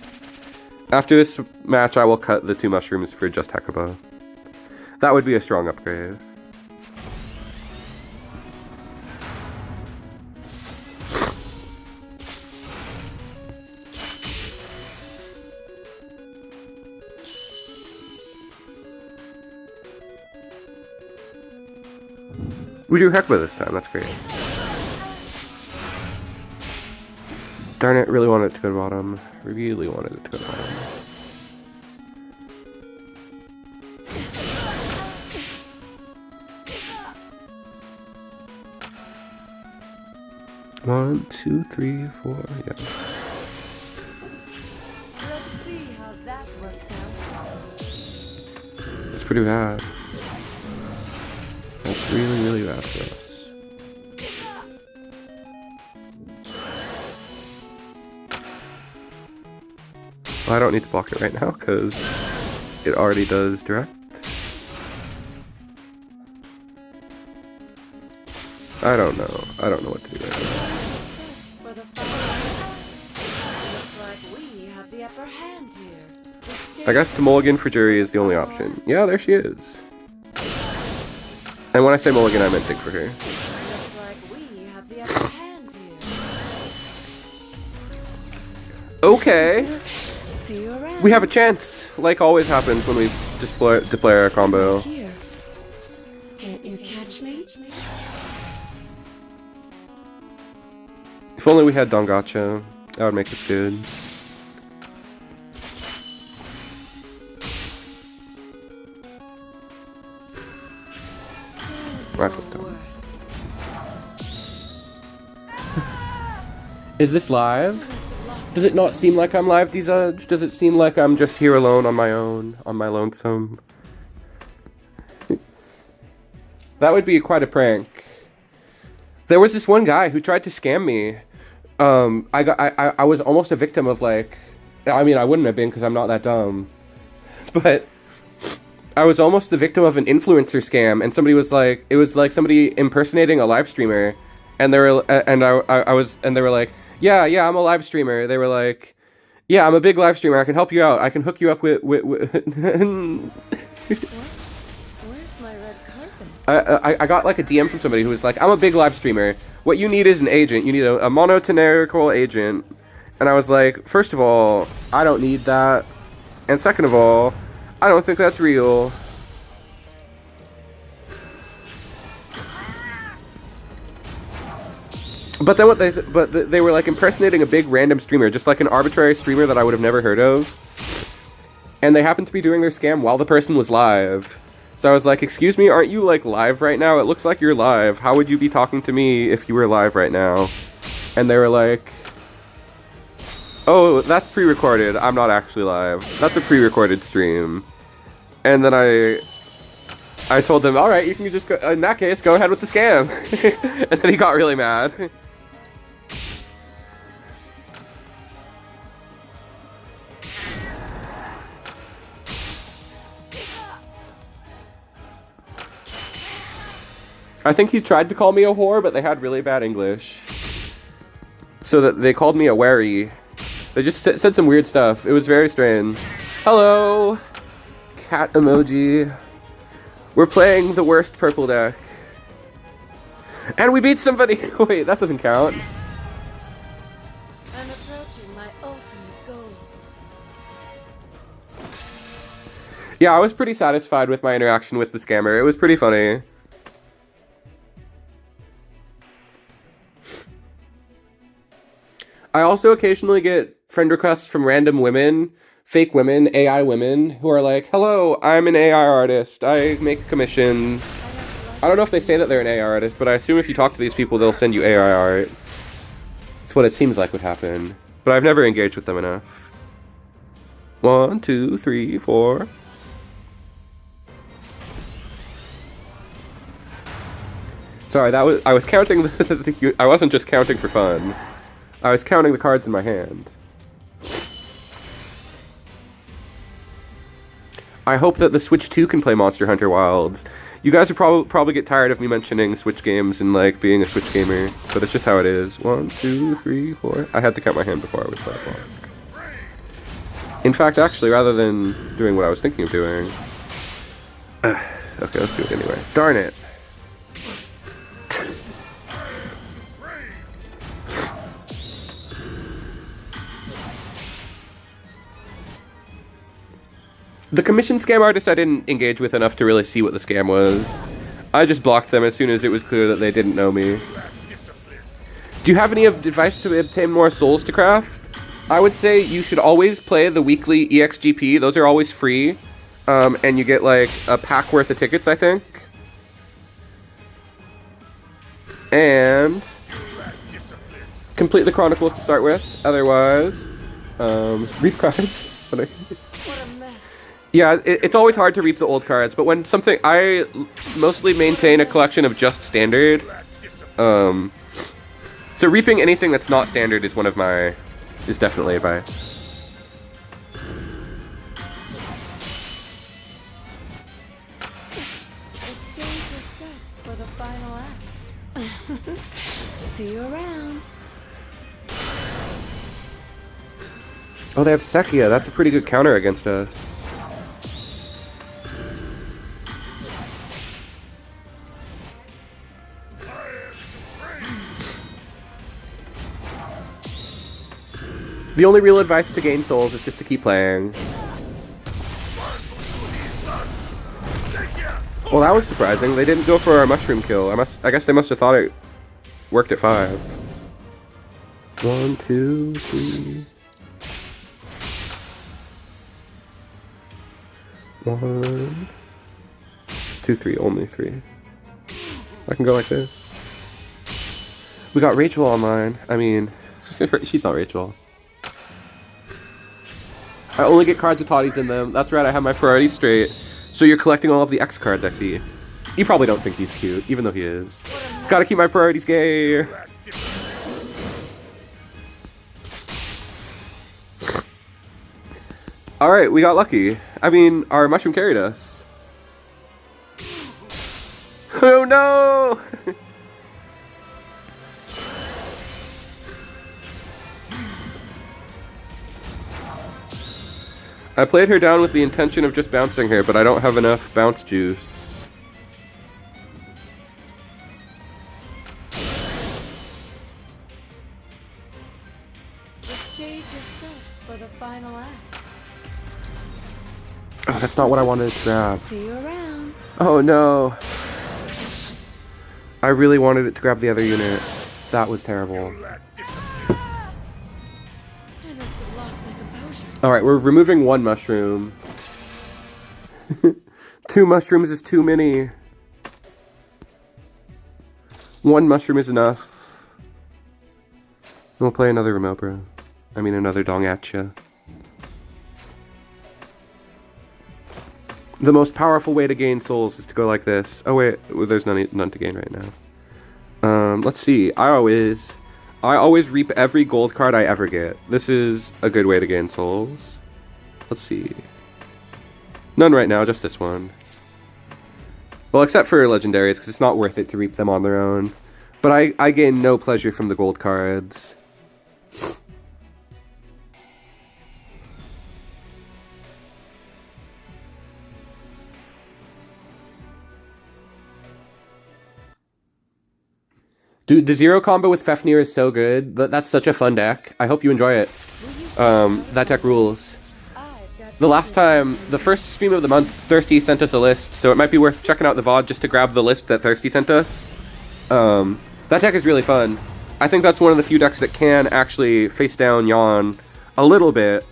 After this match, I will cut the 2 mushrooms for just Hecuba. That would be a strong upgrade. We drew Hecuba this time, that's great. Darn it, really wanted it to go to bottom. Really wanted it to go to bottom. One, 2, 3, 4, yeah. Let's see how that works out. It's pretty bad. That's really, really bad for us. Well, I don't need to block it right now, because it already does direct. I don't know. I don't know what to do right now. For the final looks like we have the upper hand here. I guess to mulligan for Jury is the only option. Yeah, there she is. And when I say mulligan, I meant dig for her. Looks like we have the upper hand here. Okay. See you around. We have a chance, like always happens when we deploy our combo. Here. Can't you catch me? If only we had Dongacha, that would make us good. I flipped out. Is this live? Does it not seem like I'm live, Dezudge? Does it seem like I'm just here alone on my own, on my lonesome? That would be quite a prank. There was this one guy who tried to scam me. I was almost a victim of, like, I mean, I wouldn't have been because I'm not that dumb. But I was almost the victim of an influencer scam, and somebody was like, it was like somebody impersonating a live streamer, and they were, and they were like, yeah, I'm a live streamer. They were like, yeah, I'm a big live streamer. I can help you out. I can hook you up with What? Where's my red carpet? I got like a DM from somebody who was like, I'm a big live streamer. What you need is an agent. You need a monotonerical agent. And I was like, first of all, I don't need that. And second of all, I don't think that's real. But then they were like impersonating a big random streamer, just like an arbitrary streamer that I would have never heard of. And they happened to be doing their scam while the person was live. So I was like, excuse me, aren't you like live right now? It looks like you're live. How would you be talking to me if you were live right now? And they were like, oh, that's pre-recorded. I'm not actually live. That's a pre-recorded stream. And then I told them, all right, you can just go, in that case, go ahead with the scam. And then he got really mad. I think he tried to call me a whore, but they had really bad English. So that they called me a wary. They just said some weird stuff. It was very strange. Hello! Cat emoji. We're playing the worst purple deck. And we beat somebody! Wait, that doesn't count. I'm approaching my ultimate goal. Yeah, I was pretty satisfied with my interaction with the scammer. It was pretty funny. I also occasionally get friend requests from random women, fake women, AI women, who are like, hello, I'm an AI artist, I make commissions. I don't know if they say that they're an AI artist, but I assume if you talk to these people, they'll send you AI art. It's what it seems like would happen. But I've never engaged with them enough. 1, 2, 3, 4. Sorry, I was counting I wasn't just counting for fun. I was counting the cards in my hand. I hope that the Switch 2 can play Monster Hunter Wilds. You guys would probably get tired of me mentioning Switch games and like being a Switch gamer, but it's just how it is. 1, 2, 3, 4. I had to count my hand before I was that long. In fact, actually, rather than doing what I was thinking of doing... okay, let's do it anyway. Darn it! The commission scam artist I didn't engage with enough to really see what the scam was. I just blocked them as soon as it was clear that they didn't know me. Do you have any advice to obtain more souls to craft? I would say you should always play the weekly EXGP. Those are always free. And you get like a pack worth of tickets, I think. And complete the Chronicles to start with. Otherwise, read cards. What a mess. Yeah, it's always hard to read the old cards, but when something... I mostly maintain a collection of just standard. So reaping anything that's not standard is one of my... is definitely advice. The stage is set for the final act. See you around. Oh, they have Sekia. That's a pretty good counter against us. The only real advice to gain souls is just to keep playing. Well, that was surprising. They didn't go for our mushroom kill. I guess they must have thought it worked at 5. 1, 2, 3. 1, 2, 3. Only 3. I can go like this. We got Rachel online. I mean, she's not Rachel. I only get cards with toddies in them. That's right, I have my priorities straight. So you're collecting all of the X cards, I see. You probably don't think he's cute, even though he is. Gotta keep my priorities gay. Alright, we got lucky. I mean, our mushroom carried us. Oh no! I played her down with the intention of just bouncing her, but I don't have enough bounce juice. The stage is set for the final act. Oh, that's not what I wanted to grab. See you around. Oh no. I really wanted it to grab the other unit. That was terrible. I must have lost my composure. Alright, we're removing one mushroom. 2 mushrooms is too many. 1 mushroom is enough. We'll play another remote, bro. I mean, another dong at ya. The most powerful way to gain souls is to go like this. Oh wait, well, there's none to gain right now. Let's see. I always reap every gold card I ever get. This is a good way to gain souls. Let's see. None right now, just this one. Well, except for legendaries, because it's not worth it to reap them on their own. But I gain no pleasure from the gold cards. Dude, the zero combo with Fafnir is so good. That's such a fun deck. I hope you enjoy it. That deck rules. The last time, the first stream of the month, Thirsty sent us a list, so it might be worth checking out the VOD just to grab the list that Thirsty sent us. That deck is really fun. I think that's one of the few decks that can actually face down Yawn a little bit.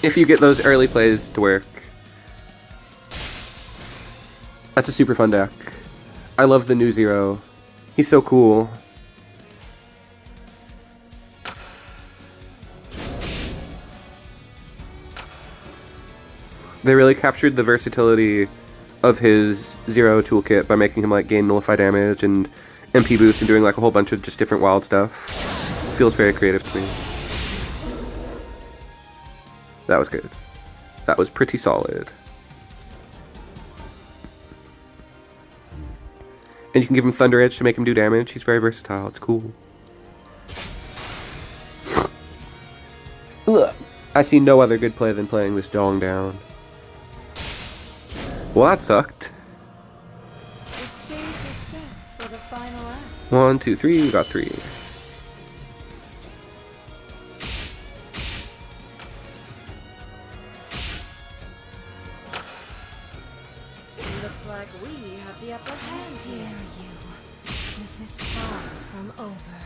If you get those early plays to work. That's a super fun deck. I love the new Zero. He's so cool. They really captured the versatility of his Zero toolkit by making him like gain nullify damage and MP boost and doing like a whole bunch of just different wild stuff. Feels very creative to me. That was good. That was pretty solid. And you can give him Thunder Edge to make him do damage. He's very versatile. It's cool. Ugh. I see no other good play than playing this Dong down. Well, that sucked. The stage is set for the final act. 1, 2, 3. We got 3. Looks like we have the upper hand here. You. This is far from over.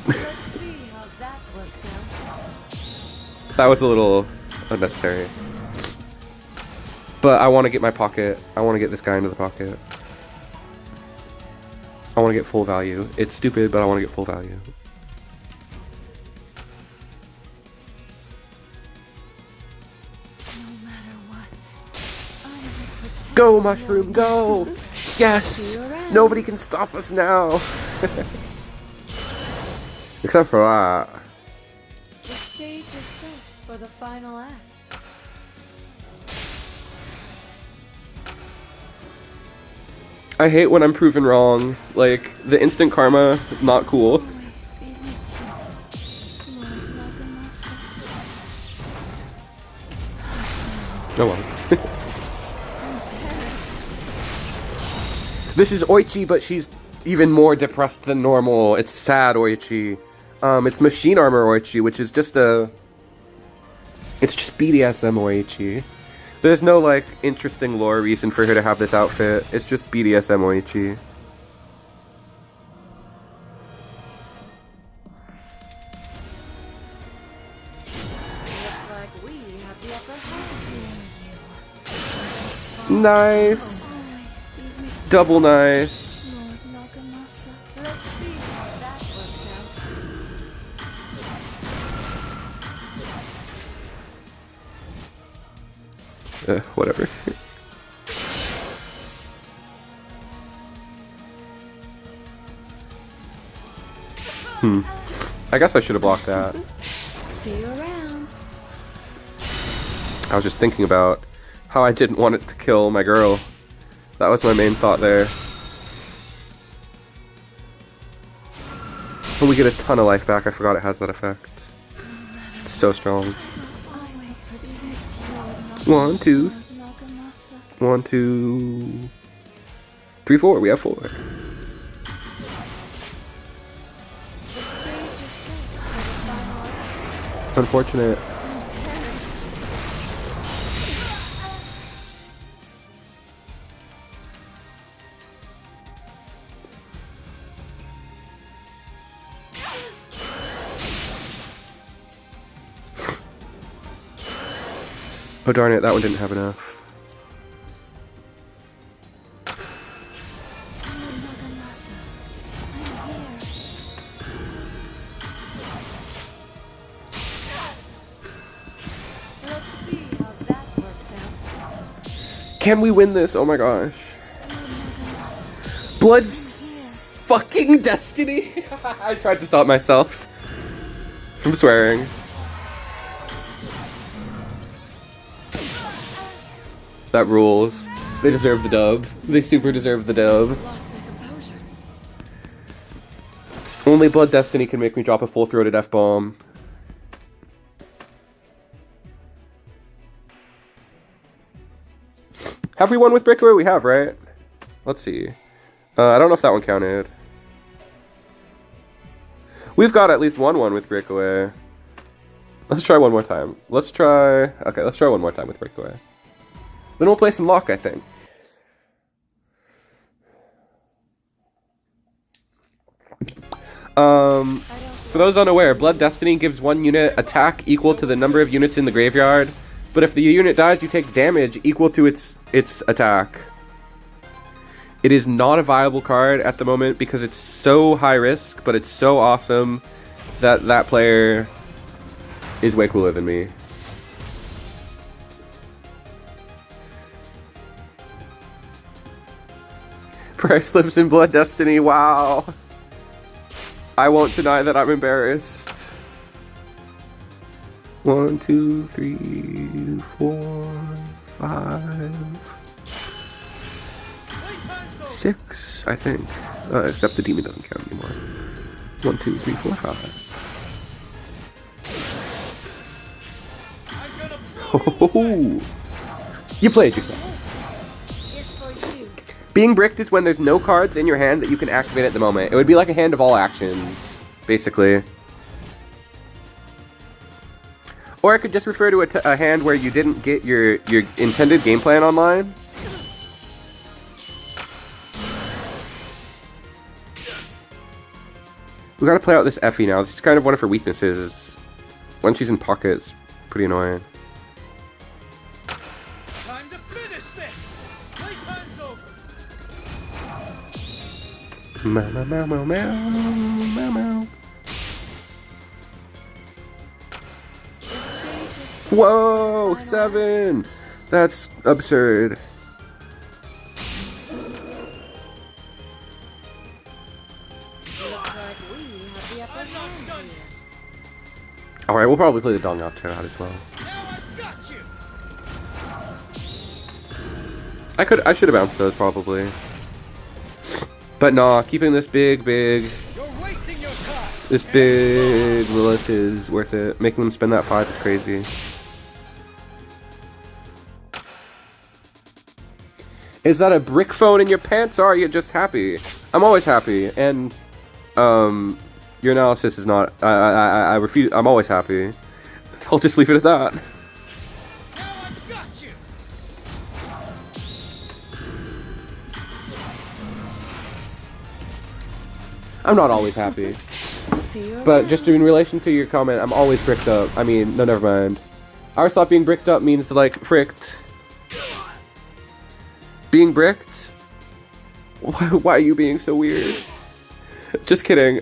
Let's see how that works out. That was a little unnecessary. But I want to get my pocket. I want to get this guy into the pocket. I want to get full value. It's stupid, but I want to get full value. No matter what, I will protect Go, Mushroom, go! Yes! Nobody can stop us now! Except for that. The stage is set for the final act. I hate when I'm proven wrong. Like, the instant karma, not cool. Always be with you. Lord Nagamasa. Oh well. This is Oichi, but she's even more depressed than normal. It's sad Oichi. It's Machine Armor Oichi, which is just a... It's just BDSM Oichi. There's no, like, interesting lore reason for her to have this outfit. It's just BDSM Oichi. Looks like we have the Nice. Double nice. Lord Nagamasa. Let's see how that works out. Whatever. I guess I should have blocked that. See you around. I was just thinking about how I didn't want it to kill my girl. That was my main thought there. But we get a ton of life back. I forgot it has that effect. It's so strong. 1, 2. 1, 2, 3, 4. We have 4. Unfortunate. Oh darn it, that one didn't have enough. Can we win this? Oh my gosh. Blood fucking destiny? I tried to stop myself from swearing. That rules. They deserve the dub. They super deserve the dub. Only Blood Destiny can make me drop a full-throated F-bomb. Have we won with Breakaway? We have, right? Let's see. I don't know if that one counted. We've got at least one with Breakaway. Let's try one more time. Let's try one more time with Breakaway. Then we'll play some Lock, I think. For those unaware, Blood Destiny gives one unit attack equal to the number of units in the graveyard, but if the unit dies, you take damage equal to its attack. It is not a viable card at the moment because it's so high risk, but it's so awesome that that player is way cooler than me. Price slips in Blood Destiny, wow. I won't deny that I'm embarrassed. 1, 2, 3, 4, 5, 6, I think. Except the demon doesn't count anymore. 1, 2, 3, 4, 5. Oh, you played yourself. Being bricked is when there's no cards in your hand that you can activate at the moment. It would be like a hand of all actions, basically. Or I could just refer to a hand where you didn't get your intended game plan online. We gotta play out this Effie now. This is kind of one of her weaknesses. Is when she's in pocket, it's pretty annoying. Time to finish this. Playtime's over. Meow, meow, meow, meow, meow, meow, meow. Whoa, 7! That's absurd. Alright, we'll probably play the Dong out as well. I should have bounced those probably. But nah, keeping this big Lilith is worth it. Making them spend that 5 is crazy. Is that a brick phone in your pants, or are you just happy? I'm always happy, and your analysis is not. I refuse. I'm always happy. I'll just leave it at that. Now I've got you. I'm not always happy. But just in relation to your comment, I'm always bricked up. I mean, no, never mind. I always thought being bricked up means like fricked. Being bricked? Why are you being so weird? Just kidding.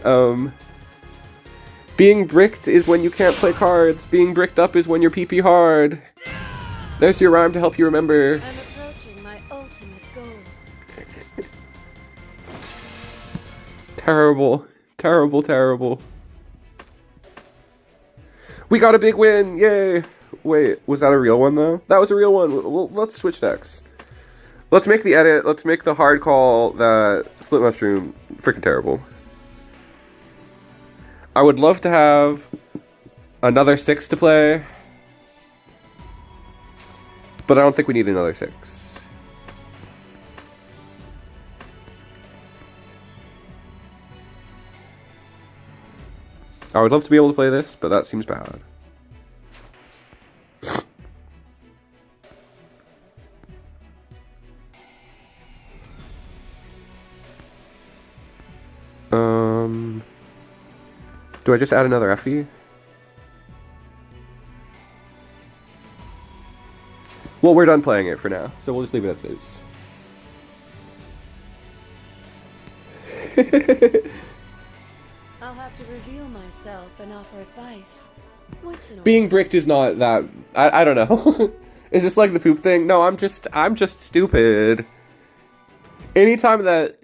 Being bricked is when you can't play cards. Being bricked up is when you're PP hard. There's your rhyme to help you remember. I'm approaching my ultimate goal. Terrible. Terrible, terrible. We got a big win! Yay! Wait, was that a real one though? That was a real one. Well, let's switch decks. Let's make the edit. Let's make the hard call that Split Mushroom freaking terrible. I would love to have another 6 to play, but I don't think we need another 6. I would love to be able to play this, but that seems bad. Do I just add another Effie? Well, we're done playing it for now, so we'll just leave it as is. I'll have to reveal myself and offer advice. Once in a Being while. bricked is not that... I don't know. Is this like the poop thing? No, I'm just stupid. Anytime that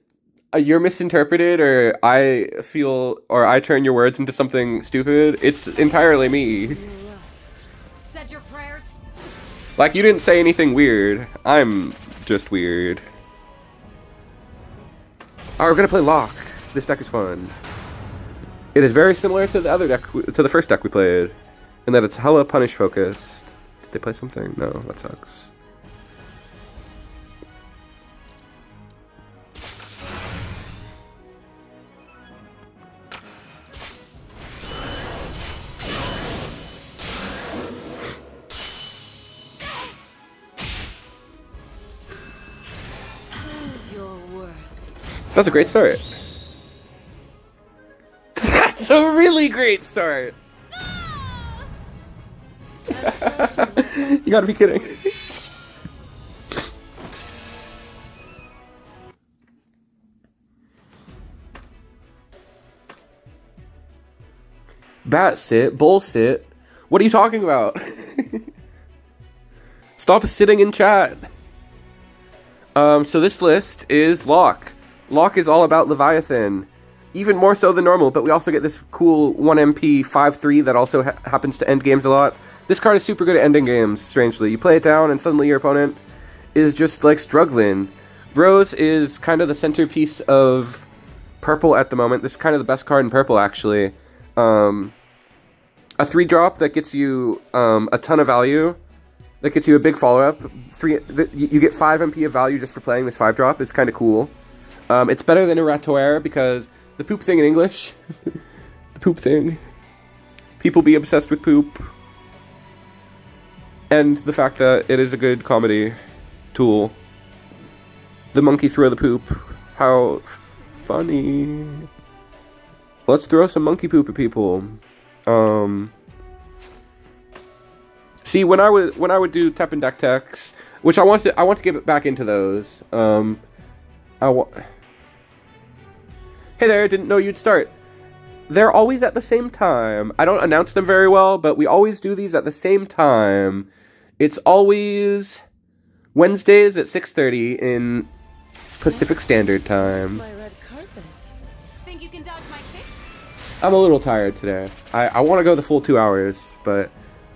you're misinterpreted or I feel or I turn your words into something stupid, it's entirely me. Said your prayers. Like, you didn't say anything weird. I'm just weird. Oh, we're gonna play Lock. This deck is fun. It is very similar to the other deck, to the first deck we played, in that it's hella punish focused. Did they play something? No, that sucks. Your worth. That's a great start. That's a really great start. You gotta be kidding. Bat sit, bull sit. What are you talking about? Stop sitting in chat. So this list is Lock. Lock is all about Leviathan. Even more so than normal, but we also get this cool 1 MP 5/3 that also happens to end games a lot. This card is super good at ending games, strangely. You play it down and suddenly your opponent is just like struggling. Rose is kind of the centerpiece of purple at the moment. This is kind of the best card in purple, actually. A 3-drop that gets you a ton of value. That gets you a big follow-up. You get 5 MP of value just for playing this 5-drop. It's kind of cool. It's better than a Ratoire because the poop thing in English. The poop thing. People be obsessed with poop. And the fact that it is a good comedy tool. The monkey throw the poop. How funny. Let's throw some monkey poop at people. See, when I would do TEPPEN deck techs, which I want to get back into those. Hey there, didn't know you'd start. They're always at the same time. I don't announce them very well, but we always do these at the same time. It's always Wednesdays at 6:30 in Pacific Standard Time. My red carpet. Think you can dodge my kicks? I'm a little tired today. I want to go the full 2 hours, but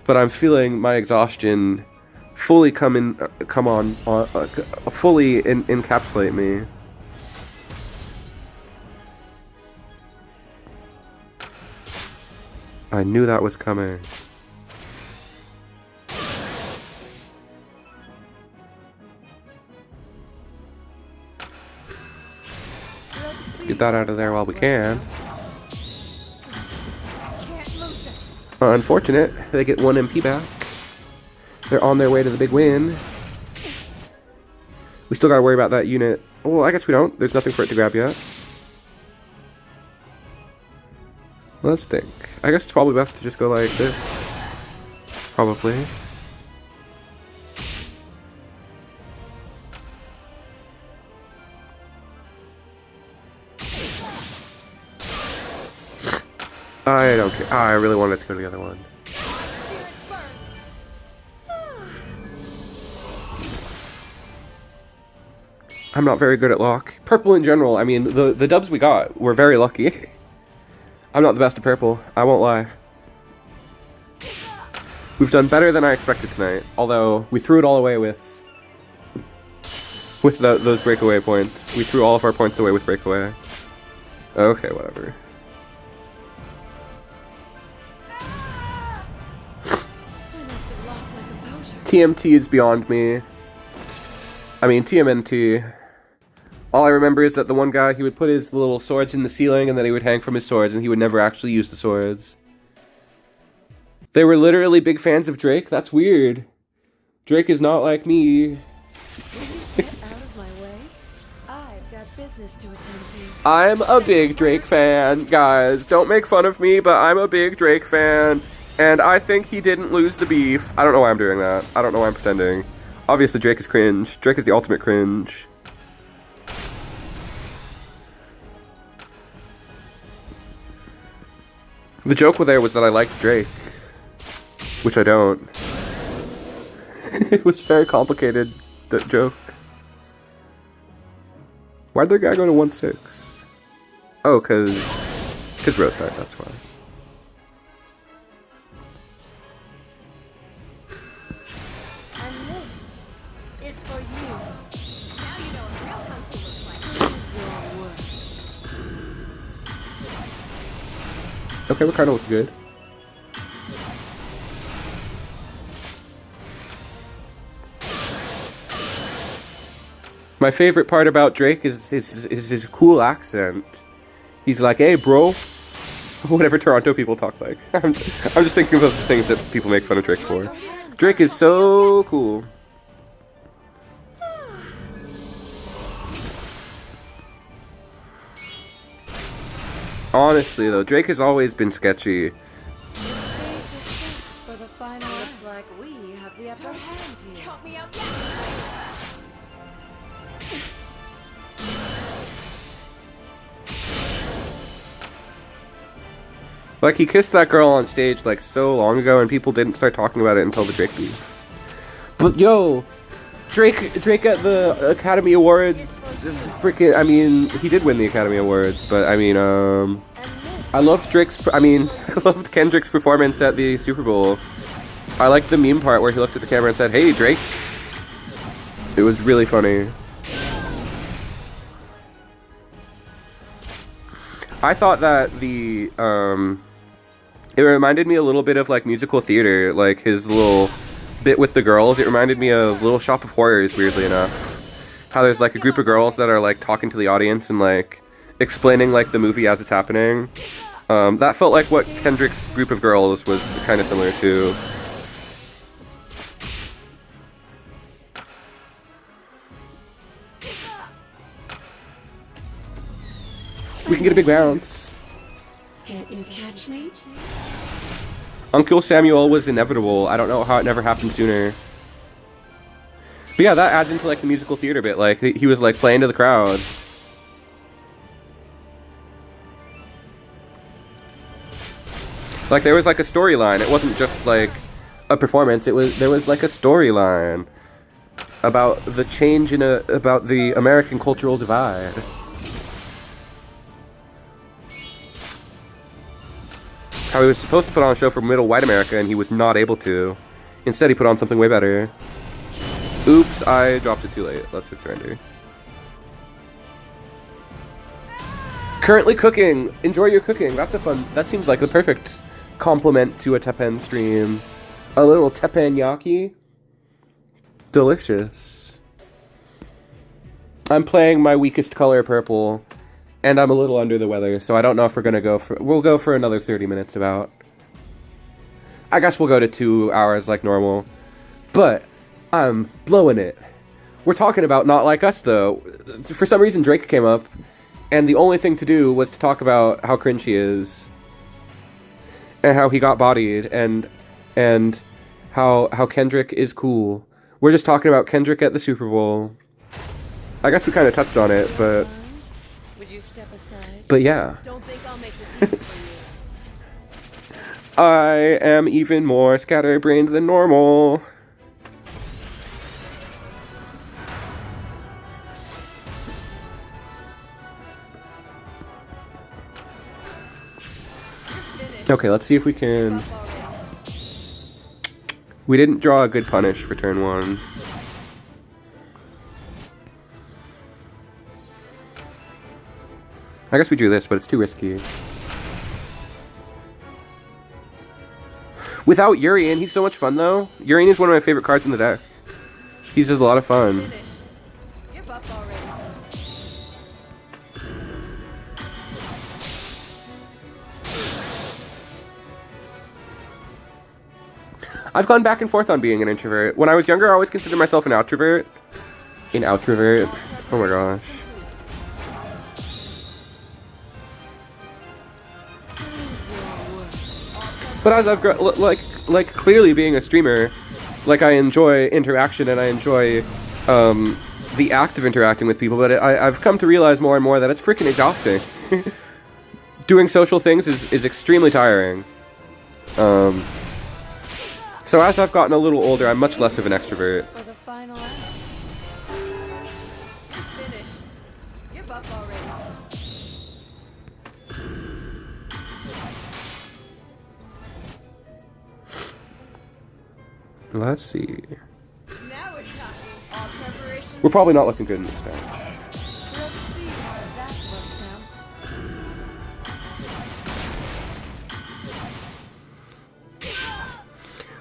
I'm feeling my exhaustion fully fully encapsulate me. I knew that was coming. Get that out of there while we can. Unfortunate, they get 1 MP back. They're on their way to the big win. We still gotta worry about that unit. Well, I guess we don't. There's nothing for it to grab yet. Let's think. I guess it's probably best to just go like this. Probably. I don't care. I really wanted to go to the other one. I'm not very good at lock. Purple in general, I mean, the dubs we got were very lucky. I'm not the best at purple, I won't lie. We've done better than I expected tonight, although we threw it all away with those breakaway points. We threw all of our points away with breakaway. Okay, whatever. TMT is beyond me. I mean, TMNT. All I remember is that the one guy, he would put his little swords in the ceiling and then he would hang from his swords and he would never actually use the swords. They were literally big fans of Drake? That's weird. Drake is not like me. Get out of my way. I've got business to attend to. I'm a big Drake fan, guys. Don't make fun of me, but I'm a big Drake fan. And I think he didn't lose the beef. I don't know why I'm doing that. I don't know why I'm pretending. Obviously, Drake is cringe. Drake is the ultimate cringe. The joke there was that I liked Drake. Which I don't. It was very complicated, that joke. Why'd their guy go to 1-6? Oh, cause Rose died, that's why. And this is for you. Now you know what real kung fu looks like. Okay, we're kinda looking good. My favorite part about Drake is his cool accent. He's like, hey bro. Whatever Toronto people talk like. I'm just thinking of the things that people make fun of Drake for. Drake is so cool. Honestly though, Drake has always been sketchy. For the final, looks like we have the upper hand here. Count me out. Like, he kissed that girl on stage, like, so long ago, and people didn't start talking about it until the Drake beef. But, yo, Drake at the Academy Awards, freaking, I mean, he did win the Academy Awards, but, I mean, I loved I loved Kendrick's performance at the Super Bowl. I liked the meme part where he looked at the camera and said, hey, Drake. It was really funny. I thought that it reminded me a little bit of, like, musical theater, like, his little bit with the girls. It reminded me of Little Shop of Horrors, weirdly enough. How there's, like, a group of girls that are, like, talking to the audience and, like, explaining, like, the movie as it's happening. That felt like what Kendrick's group of girls was kind of similar to. We can get a big bounce. Can't you catch me? Uncle Samuel was inevitable. I don't know how it never happened sooner. But yeah, that adds into, like, the musical theater bit. Like, he was, like, playing to the crowd. Like, there was, like, a storyline. It wasn't just, like, a performance. There was, like, a storyline about the change about the American cultural divide. How he was supposed to put on a show for middle white America and he was not able to. Instead, he put on something way better. Oops, I dropped it too late. Let's hit surrender. Currently cooking. Enjoy your cooking. That seems like the perfect complement to a TEPPEN stream. A little teppanyaki. Delicious. I'm playing my weakest color, purple. And I'm a little under the weather, so I don't know if we're gonna we'll go for another 30 minutes about. I guess we'll go to 2 hours like normal. But I'm blowing it. We're talking about Not Like Us, though. For some reason, Drake came up, and the only thing to do was to talk about how cringe he is. And how he got bodied, and how Kendrick is cool. We're just talking about Kendrick at the Super Bowl. I guess we kind of touched on it, but... Would you step aside? But yeah. Don't think I'll make this easy for I am even more scatterbrained than normal. Okay, let's see if we can... We didn't draw a good punish for turn 1. I guess we drew this, but it's too risky. Without Urian, he's so much fun though. Urian is one of my favorite cards in the deck. He's just a lot of fun. You're buff already. I've gone back and forth on being an introvert. When I was younger, I always considered myself an outrovert. An outrovert. Oh my gosh. But as I've grown, like clearly being a streamer, like I enjoy interaction and I enjoy the act of interacting with people. But I've come to realize more and more that it's freaking exhausting. Doing social things is extremely tiring. So as I've gotten a little older, I'm much less of an extrovert. For the final act. Finish. You're buff already. Let's see. Now we're talking. All preparation. We're probably not looking good in this match. Let's see how that works out.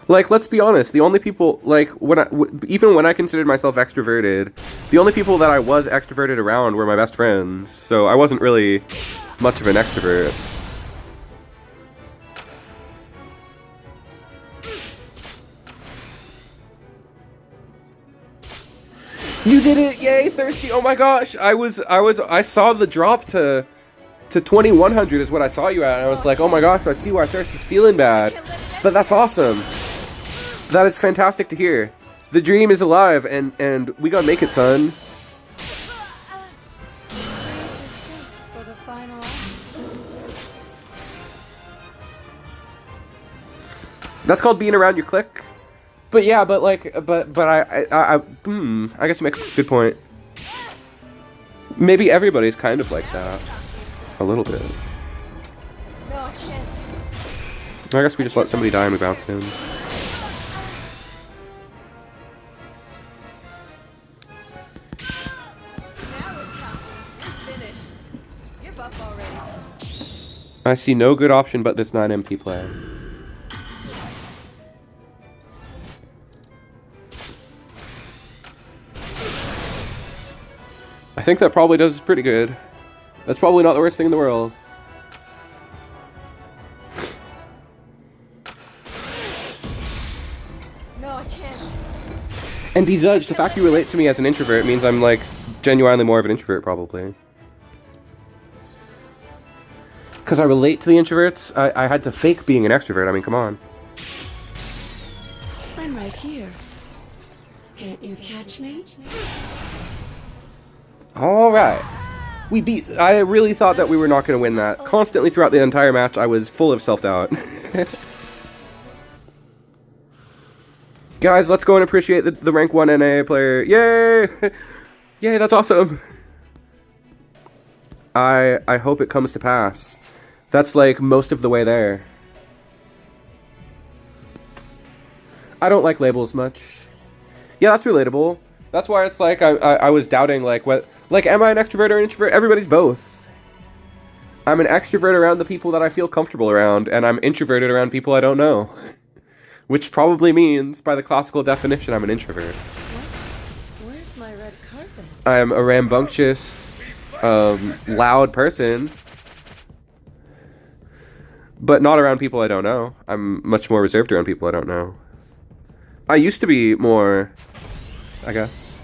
Like, let's be honest, the only people, like, even when I considered myself extroverted, the only people that I was extroverted around were my best friends, so I wasn't really much of an extrovert. You did it! Yay, Thirsty! Oh my gosh! I saw the drop to 2100 is what I saw you at, and I was like, oh my gosh, I see why Thirsty's feeling bad. But that's awesome! That is fantastic to hear. The dream is alive, and we gotta make it, son. For the final act. That's called being around your clique. But yeah, but like, but I guess you make a good point. Maybe everybody's kind of like that. A little bit. No, I can't. I guess we just let somebody die and we bounce in. I see no good option but this 9 MP play. I think that probably does pretty good. That's probably not the worst thing in the world. No, I can't. And Dzudge, the fact you relate to me as an introvert means I'm like genuinely more of an introvert probably. Because I relate to the introverts, I had to fake being an extrovert. I mean, come on. I'm right here. Can't you catch me? Alright. We beat... I really thought that we were not going to win that. Constantly throughout the entire match, I was full of self-doubt. Guys, let's go and appreciate the rank 1 NA player. Yay! Yay, that's awesome! I hope it comes to pass. That's like most of the way there. I don't like labels much. Yeah, that's relatable. That's why it's like I was doubting like what, like, am I an extrovert or an introvert? Everybody's both. I'm an extrovert around the people that I feel comfortable around, and I'm introverted around people I don't know. Which probably means, by the classical definition, I'm an introvert. What? Where's my red carpet? I'm a rambunctious, loud person. But not around people I don't know. I'm much more reserved around people I don't know. I used to be more, I guess.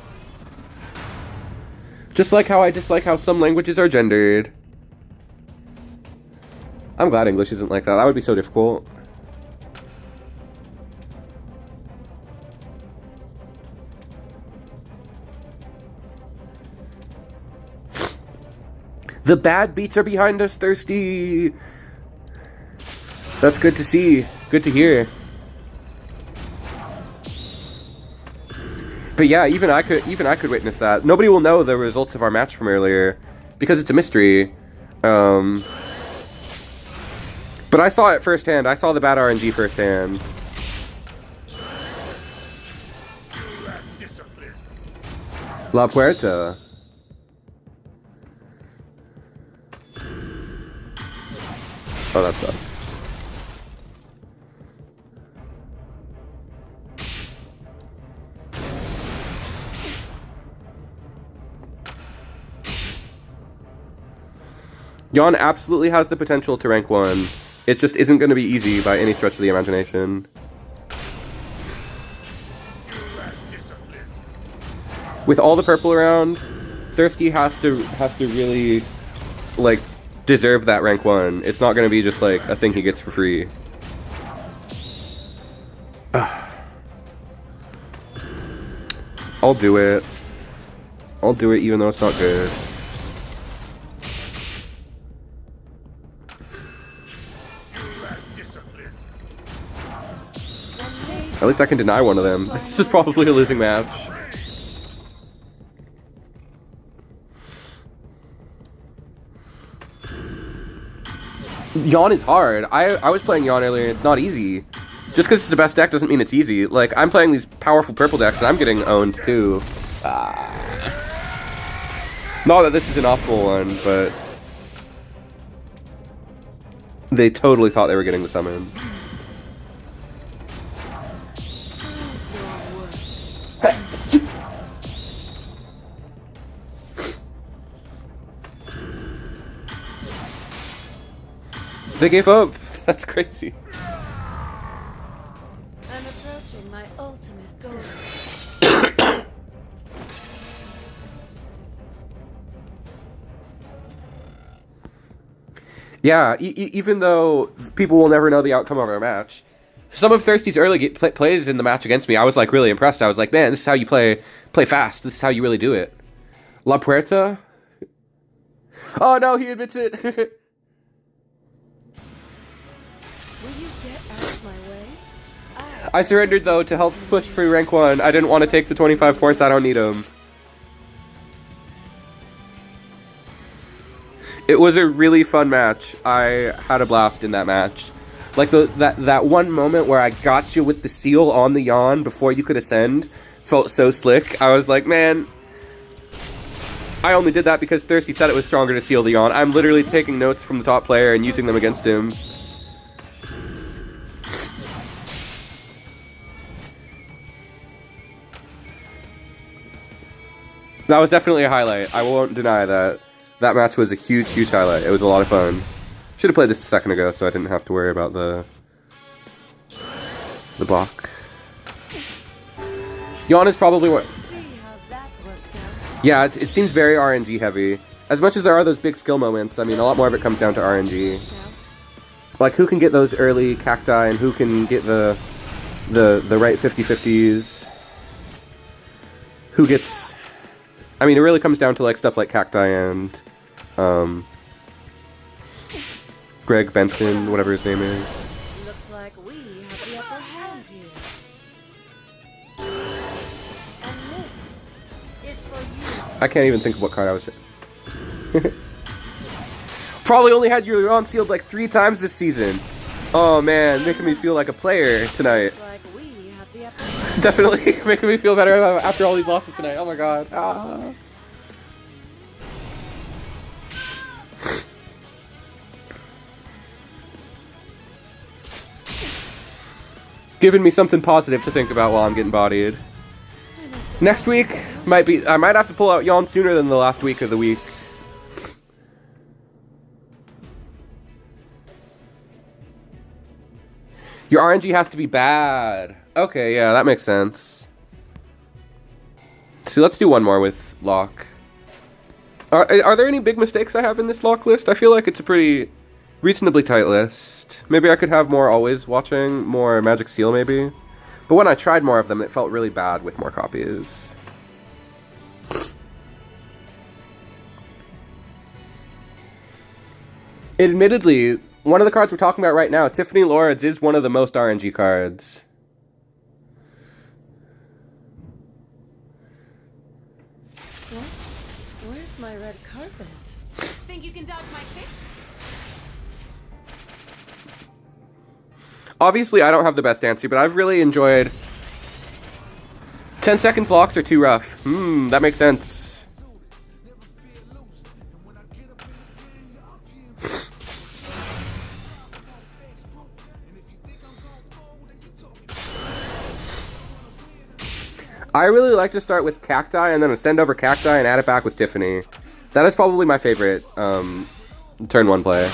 Just like how I dislike how some languages are gendered. I'm glad English isn't like that. That would be so difficult. The bad beats are behind us, Thirsty! That's good to see. Good to hear. But yeah, even I could witness that. Nobody will know the results of our match from earlier because it's a mystery. But I saw it firsthand. I saw the bad RNG firsthand. La Puerta. Oh, that sucks. Yon absolutely has the potential to rank 1. It just isn't going to be easy by any stretch of the imagination. With all the purple around, Thirsty has to really, like, deserve that rank 1. It's not going to be just, like, a thing he gets for free. I'll do it. I'll do it even though it's not good. At least I can deny one of them. This is probably a losing match. Yawn is hard. I was playing Yawn earlier and it's not easy. Just because it's the best deck doesn't mean it's easy. Like, I'm playing these powerful purple decks and I'm getting owned too. Not that this is an optimal one, but they totally thought they were getting the summon. They gave up. That's crazy. I'm approaching my ultimate goal. Yeah, even though people will never know the outcome of our match, some of Thirsty's early plays in the match against me, I was like really impressed. I was like, man, this is how you play fast. This is how you really do it. La Puerta? Oh no, he admits it. I surrendered though to help push for rank 1. I didn't want to take the 25 points. I don't need them. It was a really fun match. I had a blast in that match. Like that one moment where I got you with the seal on the yawn before you could ascend felt so slick. I was like, man, I only did that because Thirsty said it was stronger to seal the yawn. I'm literally taking notes from the top player and using them against him. That was definitely a highlight. I won't deny that. That match was a huge, huge highlight. It was a lot of fun. Should have played this a second ago so I didn't have to worry about the block. Yawn is probably what... Yeah, it seems very RNG heavy. As much as there are those big skill moments, I mean, a lot more of it comes down to RNG. Like, who can get those early cacti and who can get the right 50-50s? Who gets... I mean, it really comes down to like stuff like cacti and Greg Benson, whatever his name is. Looks like we have the upper hand here. And this is for you. I can't even think of what card I was... Probably only had your on sealed like 3 times this season. Oh man, making me feel like a player tonight. Looks like we have the upper hand. Definitely making me feel better after all these losses tonight. Oh my god. Ah. Giving me something positive to think about while I'm getting bodied. Next week I might have to pull out Yawn sooner than the last week of the week. Your RNG has to be bad. Okay, yeah, that makes sense. See, let's do one more with Lock. Are there any big mistakes I have in this Lock list? I feel like it's a pretty reasonably tight list. Maybe I could have more Always Watching, more Magic Seal maybe. But when I tried more of them, it felt really bad with more copies. Admittedly, one of the cards we're talking about right now, Tiffany Lords, is one of the most RNG cards. What? Where's my red carpet? Think you can dodge my kicks? Obviously, I don't have the best answer, but I've really enjoyed... 10 seconds locks are too rough. That makes sense. I really like to start with Cacti and then ascend over Cacti and add it back with Tiffany. That is probably my favorite turn 1 play.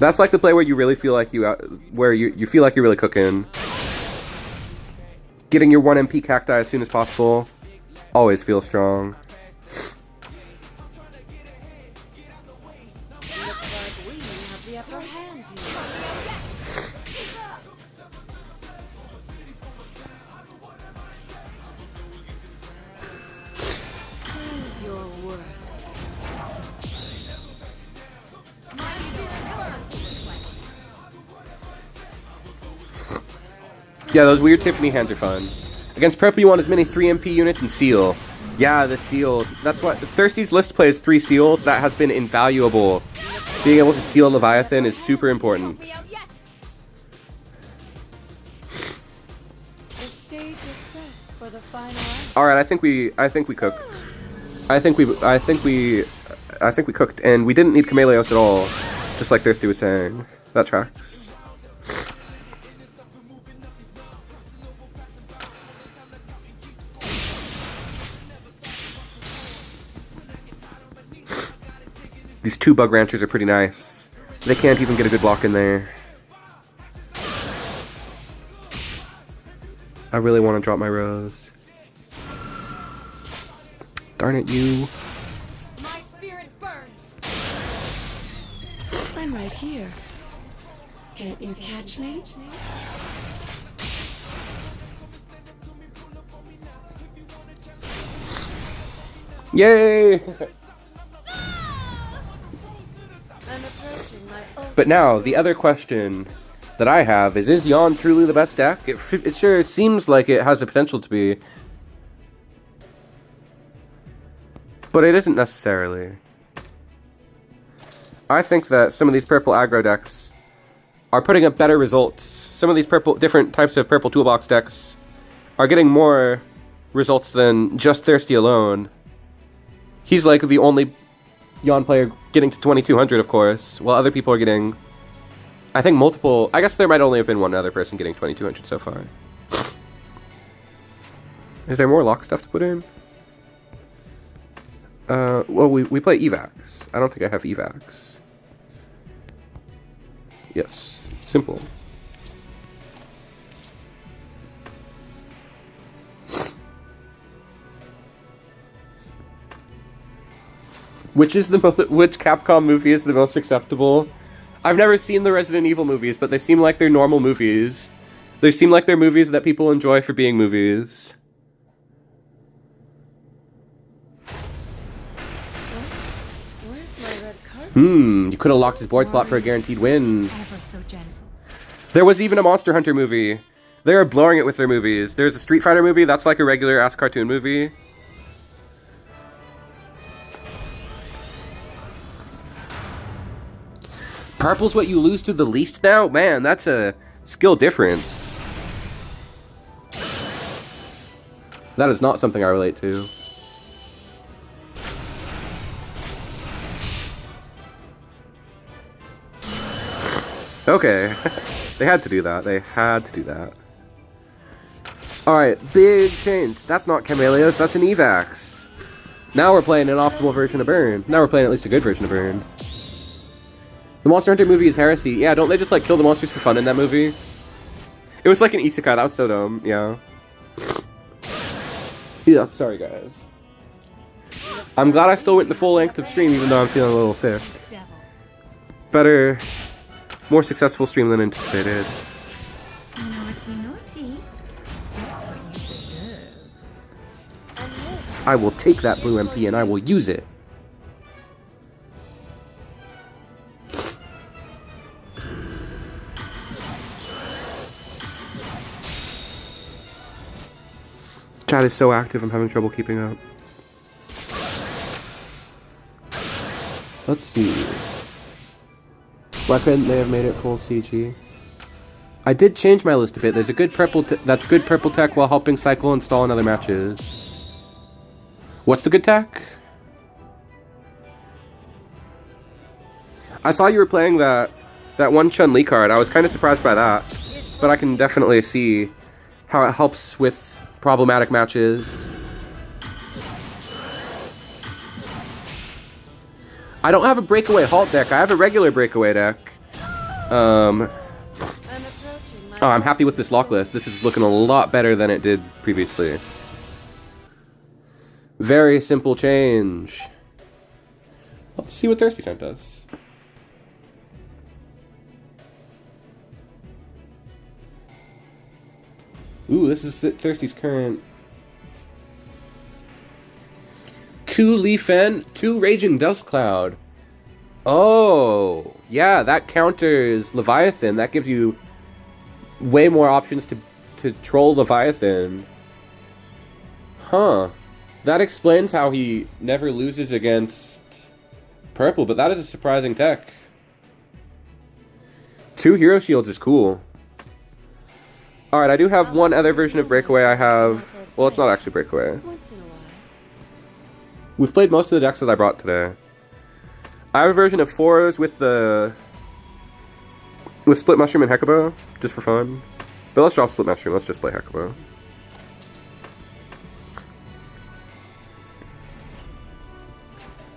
That's like the play where you really feel like you feel like you're really cooking. Getting your 1 MP Cacti as soon as possible always feels strong. Looks like we have the upper hand here. Prove your worth. Yeah, those weird Tiffany hands are fun. Against purple, you want as many 3 MP units and seal. Yeah, the seals. That's what Thirsty's list plays 3 seals. That has been invaluable. Being able to seal Leviathan is super important. Be out yet. The stage is set for the final act. All right, I think we cooked. I think we cooked, and we didn't need Chameleos at all. Just like Thirsty was saying. That tracks. These 2 bug ranchers are pretty nice. They can't even get a good block in there. I really want to drop my rose. Darn it, you. My spirit burns. I'm right here. Can't you catch me? Yay! I'm approaching my But now, the other question that I have is Yon truly the best deck? It sure seems like it has the potential to be. But it isn't necessarily. I think that some of these purple aggro decks are putting up better results. Some of these different types of purple toolbox decks are getting more results than just Thirsty alone. He's like the only Yon player getting to 2200, of course, while other people are getting, I think, multiple. I guess there might only have been one other person getting 2200 so far. Is there more lock stuff to put in? Well, we play evacs. I don't think I have evacs. Yes, simple. Which Capcom movie is the most acceptable? I've never seen the Resident Evil movies, but they seem like they're normal movies. They seem like they're movies that people enjoy for being movies. Where's my red carpet? You could have locked his board slot for a guaranteed win. Ever so gentle. There was even a Monster Hunter movie. They are blowing it with their movies. There's a Street Fighter movie that's like a regular ass cartoon movie. Purple's what you lose to the least now? Man, that's a skill difference. That is not something I relate to. Okay. They had to do that. They had to do that. Alright, big change. That's not Chameleos, that's an Evax. Now we're playing an optimal version of Burn. Now we're playing at least a good version of Burn. The Monster Hunter movie is heresy. Yeah, don't they just like kill the monsters for fun in that movie? It was like an isekai, that was so dumb, yeah. Yeah, sorry guys. I'm glad I still went the full length of stream even though I'm feeling a little sick. Devil. Better, more successful stream than anticipated. Naughty, naughty. Not what you deserve. And this I will take that blue MP and I will use it. Chat is so active, I'm having trouble keeping up. Let's see. Why couldn't they have made it full CG? I did change my list a bit. There's a good purple that's good purple tech while helping cycle and stall in other matches. What's the good tech? I saw you were playing that one Chun-Li card. I was kind of surprised by that. But I can definitely see how it helps with problematic matches. I don't have a breakaway halt deck. I have a regular breakaway deck. Oh, I'm happy with this lock list. This is looking a lot better than it did previously. Very simple change. Let's see what Thirsty Scent does. Ooh, this is Thirsty's current. 2 Leaf End, 2 Raging Dust Cloud. Oh, yeah, that counters Leviathan. That gives you way more options to troll Leviathan. Huh. That explains how he never loses against purple, but that is a surprising tech. 2 Hero Shields is cool. Alright, I do have one other version of Breakaway I have... Well, it's not actually Breakaway. We've played most of the decks that I brought today. I have a version of 4s with Split Mushroom and Hecuba, just for fun. But let's drop Split Mushroom, let's just play Hecuba.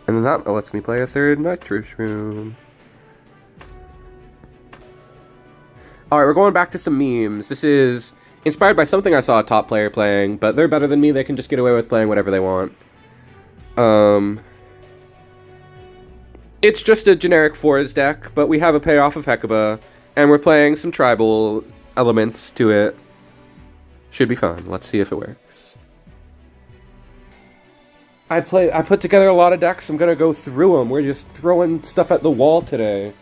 And then that lets me play a 3rd Nitro Shroom. Alright, we're going back to some memes. This is inspired by something I saw a top player playing, but they're better than me, they can just get away with playing whatever they want. It's just a generic 4s deck, but we have a payoff of Hecuba, and we're playing some tribal elements to it. Should be fun. Let's see if it works. I put together a lot of decks. I'm gonna go through them. We're just throwing stuff at the wall today.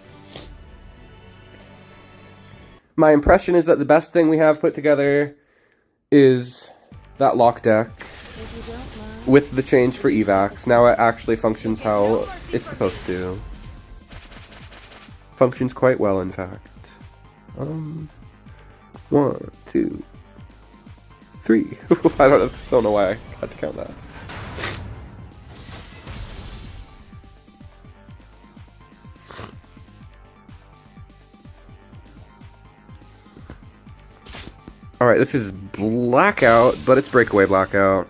My impression is that the best thing we have put together is that lock deck with the change for evacs. Now it actually functions how it's supposed to. Functions quite well, in fact. 1, 2, 3. I don't know why I had to count that. Alright, this is Blackout, but it's Breakaway Blackout.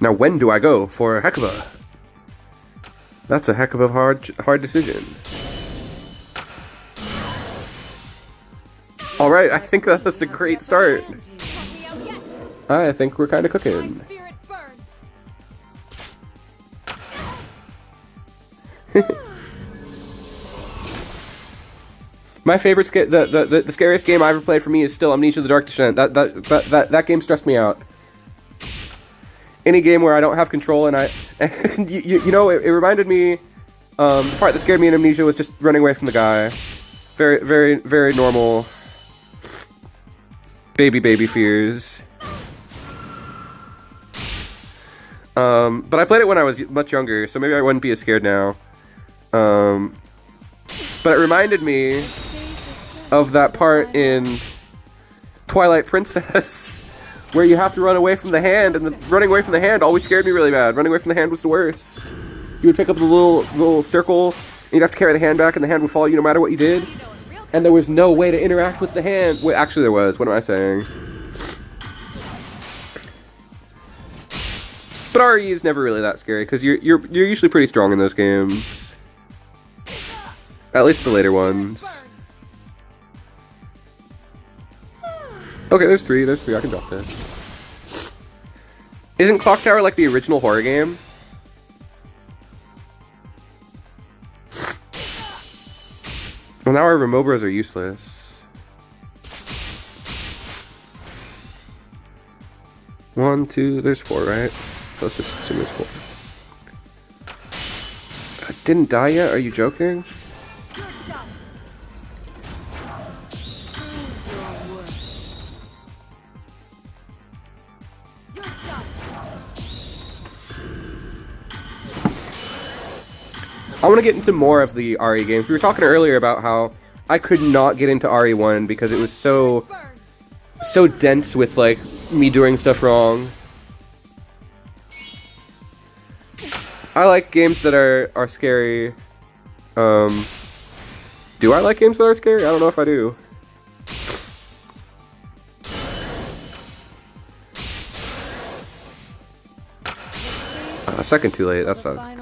Now when do I go for Hecuba? That's a heck of a hard decision. Alright, I think that's a great start. I think we're kind of cooking. My favorite the scariest game I ever played for me is still Amnesia: The Dark Descent. That game stressed me out. Any game where I don't have control and you know, it reminded me, the part that scared me in Amnesia was just running away from the guy. Very, very, very normal baby fears. But I played it when I was much younger, so maybe I wouldn't be as scared now. But it reminded me of that part in Twilight Princess where you have to run away from the hand, and running away from the hand always scared me really bad. Running away from the hand was the worst. You would pick up the little circle, and you'd have to carry the hand back, and the hand would follow you no matter what you did. And there was no way to interact with the hand. Wait, actually there was. What am I saying? But RE is never really that scary, because you're usually pretty strong in those games. At least the later ones. Okay, there's three, I can drop this. Isn't Clock Tower like the original horror game? Well, now our Remobras are useless. 1, 2, there's 4, right? So let's just assume there's 4. I didn't die yet? Are you joking? I want to get into more of the RE games. We were talking earlier about how I could not get into RE1 because it was so dense with, like, me doing stuff wrong. I like games that are scary. Do I like games that are scary? I don't know if I do. A second too late, that sucks.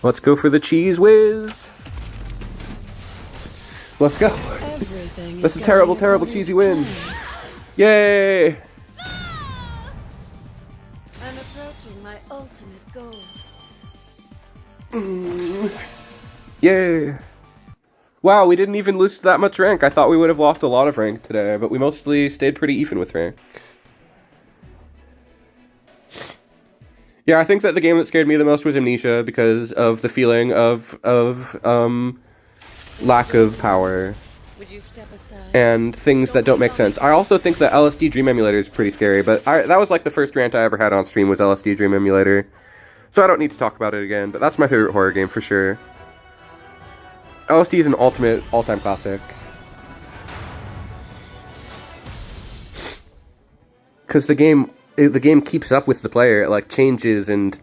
Let's go for the cheese whiz. Let's go. That's a terrible, terrible cheesy win. Yay! I'm approaching my ultimate goal. Yay! Wow, we didn't even lose that much rank. I thought we would have lost a lot of rank today, but we mostly stayed pretty even with rank. Yeah, I think that the game that scared me the most was Amnesia because of the feeling of lack of power Would you step aside? and things that don't make sense. I also think that LSD Dream Emulator is pretty scary, but that was like the first rant I ever had on stream was LSD Dream Emulator. So I don't need to talk about it again, but that's my favorite horror game for sure. LSD is an ultimate all-time classic. Because the game keeps up with the player. It like changes and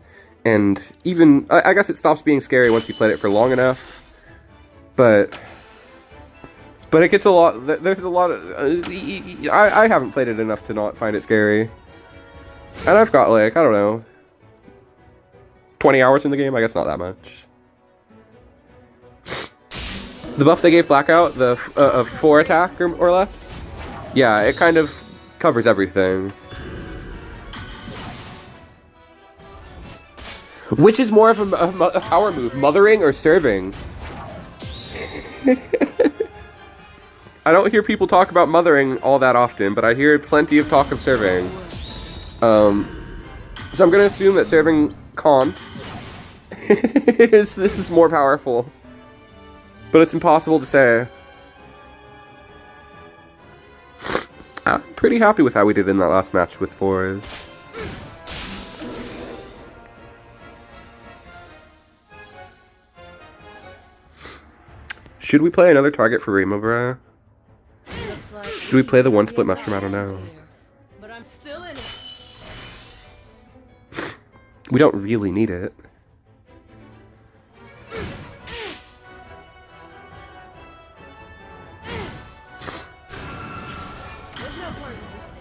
even I guess it stops being scary once you played it for long enough. But it gets a lot. There's a lot of. I haven't played it enough to not find it scary. And I've got like I don't know, 20 hours in the game. I guess not that much. The buff they gave Blackout, the 4 attack or less. Yeah, it kind of covers everything. Which is more of a power move, mothering or serving? I don't hear people talk about mothering all that often, but I hear plenty of talk of serving. So I'm gonna assume that serving can't is more powerful. But it's impossible to say. I'm pretty happy with how we did in that last match with 4s. Should we play another target for Remobra? Should we play the one split mushroom? I don't know. But I'm still in it. We don't really need it.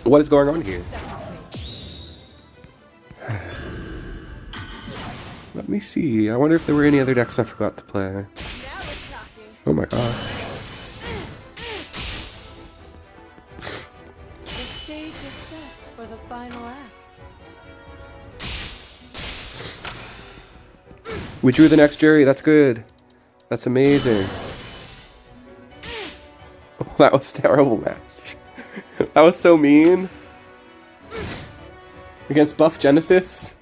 What is going on here? Let me see. I wonder if there were any other decks I forgot to play. Oh my god. The stage is set for the final act. We drew the next jury. That's good. That's amazing. Oh, that was a terrible match. That was so mean. Against Buff Genesis.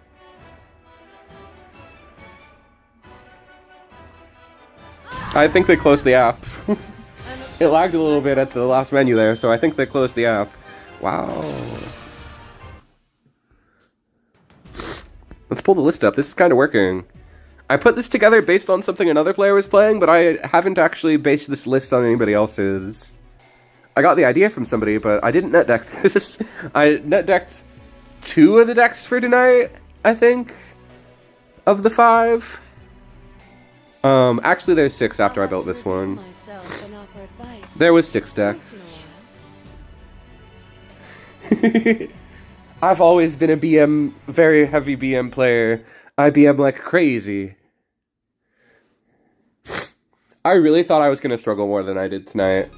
I think they closed the app. It lagged a little bit at the last menu there, so I think they closed the app. Wow. Let's pull the list up. This is kind of working. I put this together based on something another player was playing, but I haven't actually based this list on anybody else's. I got the idea from somebody, but I didn't net deck this. I net decked 2 of the decks for tonight, I think, of the 5. Actually there's 6 after I built this one. There was 6 decks. I've always been a BM, very heavy BM player. I BM like crazy. I really thought I was going to struggle more than I did tonight.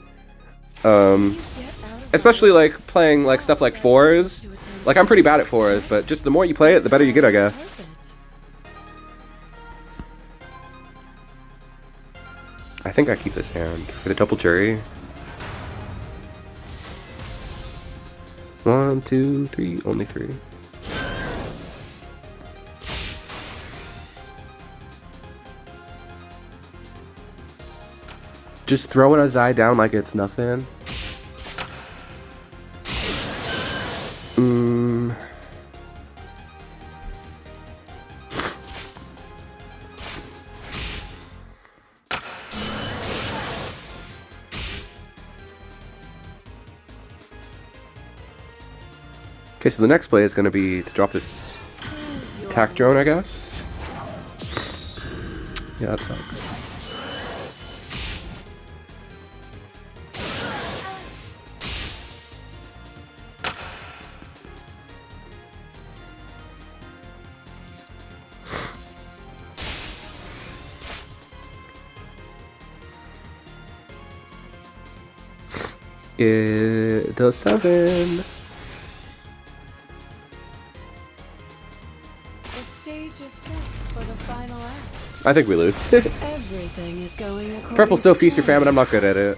Especially like playing like stuff like fours. Like I'm pretty bad at fours, but just the more you play it, the better you get, I guess. I think I keep this hand for the double jury. 1, 2, 3, only 3. Just throwing a Zai down like it's nothing. Okay, so the next play is going to be to drop this attack drone, I guess. Yeah, that sucks. It does 7. I think we lose. Everything is going according Purple still to feast your plan. famine. I'm not good at it.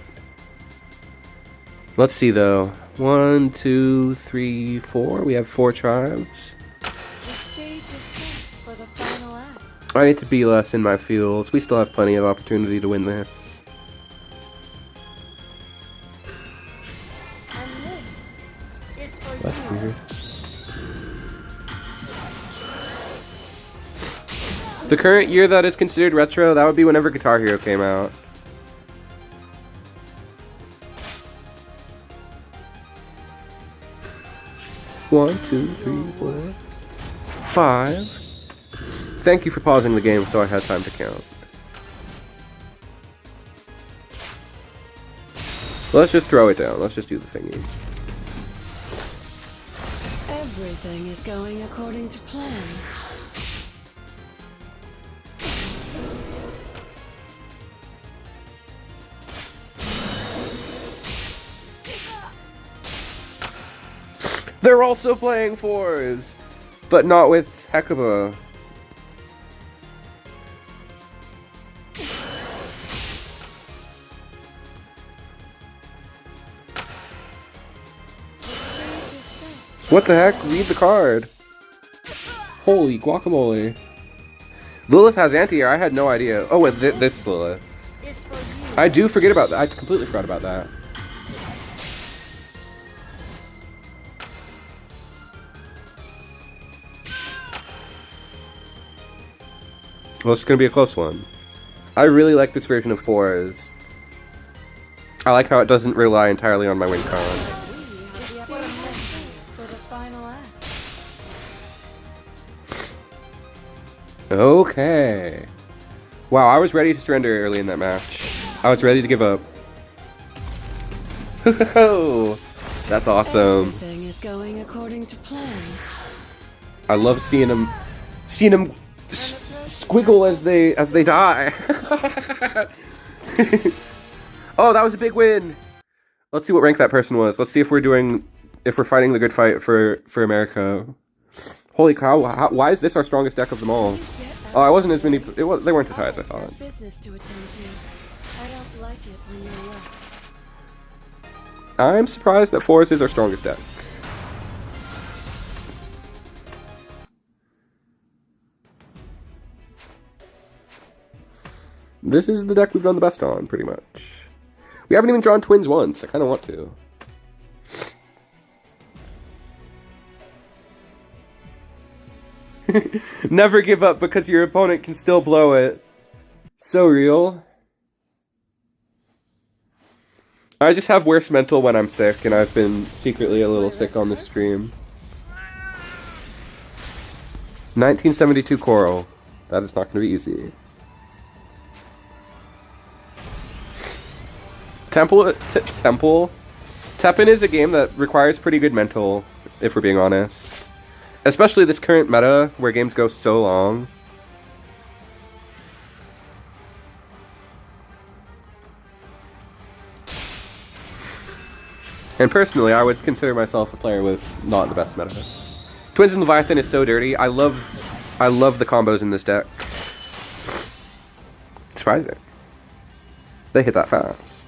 Let's see though. 1, 2, 3, 4. We have 4 tribes. The stage is set for the final act. I need to be less in my fields. We still have plenty of opportunity to win this. And this is for That's you. weird. The current year that is considered retro, that would be whenever Guitar Hero came out. One, 2, 3, 4, 5. Thank you for pausing the game so I had time to count. Let's just throw it down. Let's just do the thingy. Everything is going according to plan. They're also playing fours, but not with Hecuba. What the heck? Read the card. Holy guacamole. Lilith has anti-air. I had no idea. Oh, wait, this is Lilith. I do forget about that. I completely forgot about that. Well, it's gonna be a close one. I really like this version of fours. I like how it doesn't rely entirely on my win con. For the final act. Okay. Wow, I was ready to surrender early in that match. I was ready to give up. That's awesome. Everything is going according to plan. I love seeing them squiggle as they die. Oh, that was a big win. Let's see what rank that person was. Let's see if we're fighting the good fight for America. Holy cow! Why is this our strongest deck of them all? Oh, I wasn't as many. They weren't as high as I thought. Business to attend to. I don't like it when you're rough. I'm surprised that fours is our strongest deck. This is the deck we've done the best on, pretty much. We haven't even drawn twins once. I kind of want to. Never give up because your opponent can still blow it. So real. I just have worse mental when I'm sick, and I've been secretly a little sick on this stream. 1972 Coral. That is not going to be easy. TEPPEN is a game that requires pretty good mental, if we're being honest. Especially this current meta, where games go so long. And personally, I would consider myself a player with not the best meta. Twins and Leviathan is so dirty. I love the combos in this deck. Surprising. They hit that fast.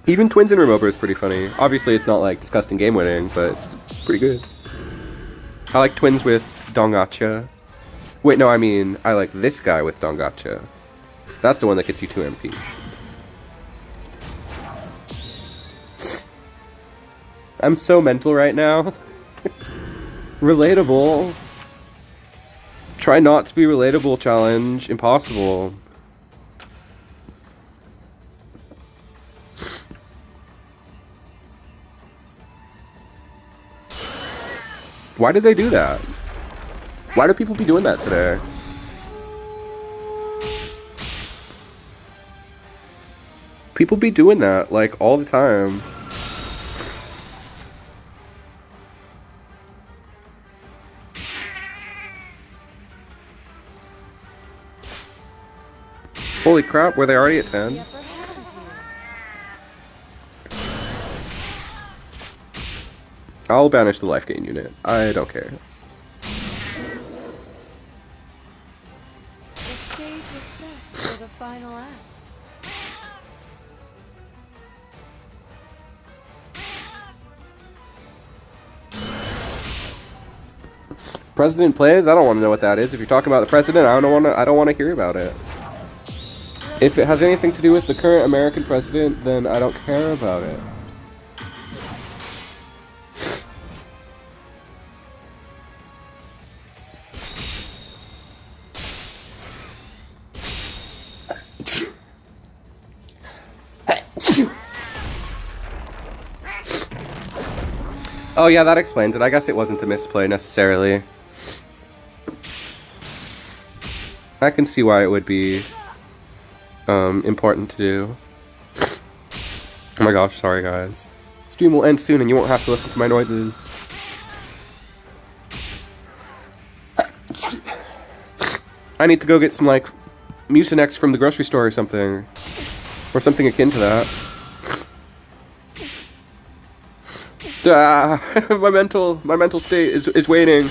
Even Twins and Remover is pretty funny. Obviously, it's not like disgusting game winning, but it's pretty good. I like Twins with Dongacha. Wait, no, I mean, I like this guy with Dongacha. That's the one that gets you 2 MP. I'm so mental right now. Relatable. Try not to be relatable challenge. Impossible. Why did they do that? Why do people be doing that today? People be doing that, like, all the time. Holy crap, were they already at 10? I'll banish the life gain unit. I don't care. The stage is set for the final act. President plays? I don't want to know what that is. If you're talking about the president, I don't want to hear about it. If it has anything to do with the current American president, then I don't care about it. Oh yeah, that explains it. I guess it wasn't the misplay necessarily. I can see why it would be important to do. Oh my gosh, sorry guys. Stream will end soon and you won't have to listen to my noises. I need to go get some like Mucinex from the grocery store or something. Or something akin to that. My mental state is waiting.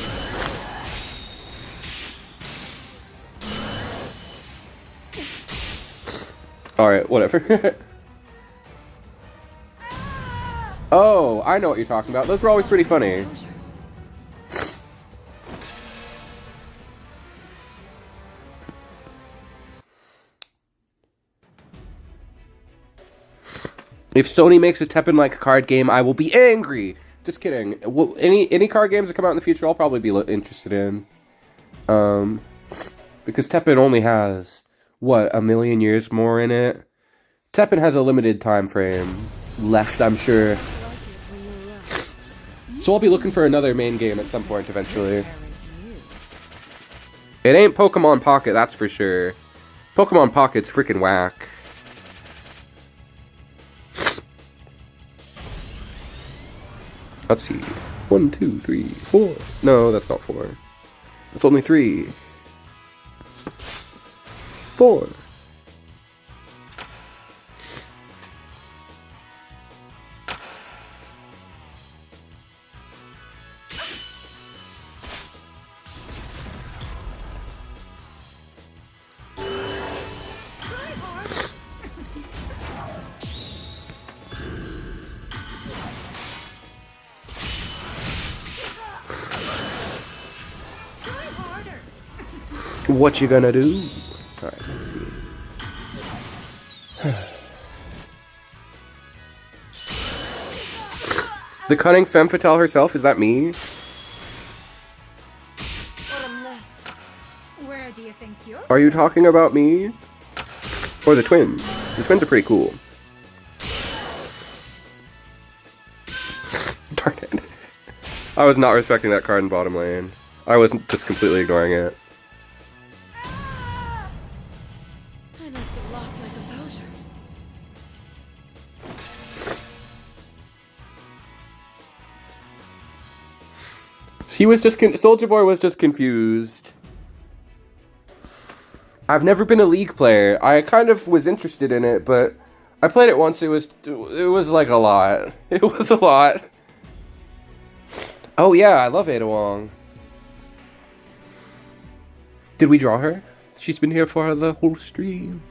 Alright, whatever. Oh, I know what you're talking about. Those were always pretty funny. If Sony makes a TEPPEN-like card game, I will be angry. Just kidding. Well, any card games that come out in the future, I'll probably be interested in. Because TEPPEN only has, what, 1,000,000 years more in it? TEPPEN has a limited time frame left, I'm sure. So I'll be looking for another main game at some point eventually. It ain't Pokemon Pocket, that's for sure. Pokemon Pocket's freaking whack. Let's see. 1, 2, 3, 4. No, that's not 4. That's only 3. 4. What you gonna do? Alright, let's see. The cunning femme fatale herself, is that me? What a mess. Where do you think you're? Are you talking about me? Or the twins? The twins are pretty cool. Darn it. I was not respecting that card in bottom lane. I was just completely ignoring it. I must have lost my composure. He was just Soldier Boy was just confused. I've never been a League player. I kind of was interested in it, but I played it once. It was like a lot. It was a lot. Oh yeah, I love Ada Wong. Did we draw her? She's been here for the whole stream.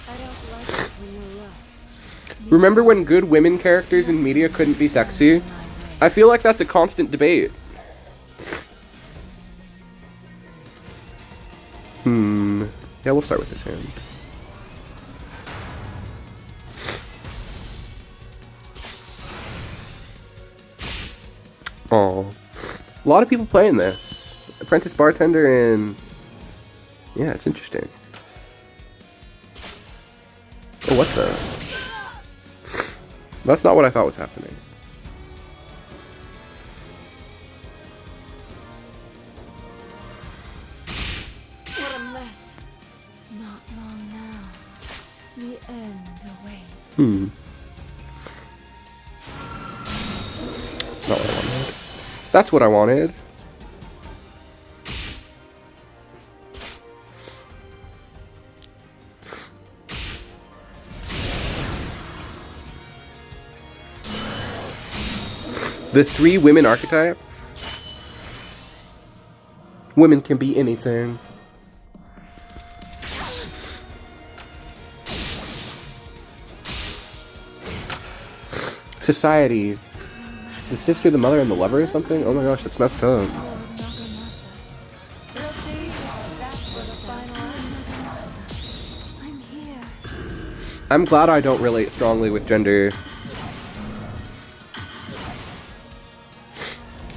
I don't like it when you're rough. Remember when good women characters in media couldn't be sexy? I feel like that's a constant debate. Yeah, we'll start with this hand. Oh, a lot of people playing this. Apprentice Bartender and... yeah, it's interesting. Oh, what the? That's not what I thought was happening. What a mess. Not long now. The end awaits. Not what I wanted. That's what I wanted. The 3 women archetype. Women can be anything. Society. The sister, the mother, and the lover or something? Oh my gosh, that's messed up. The stage is stacked for the final act. I'm here. I'm glad I don't relate strongly with gender.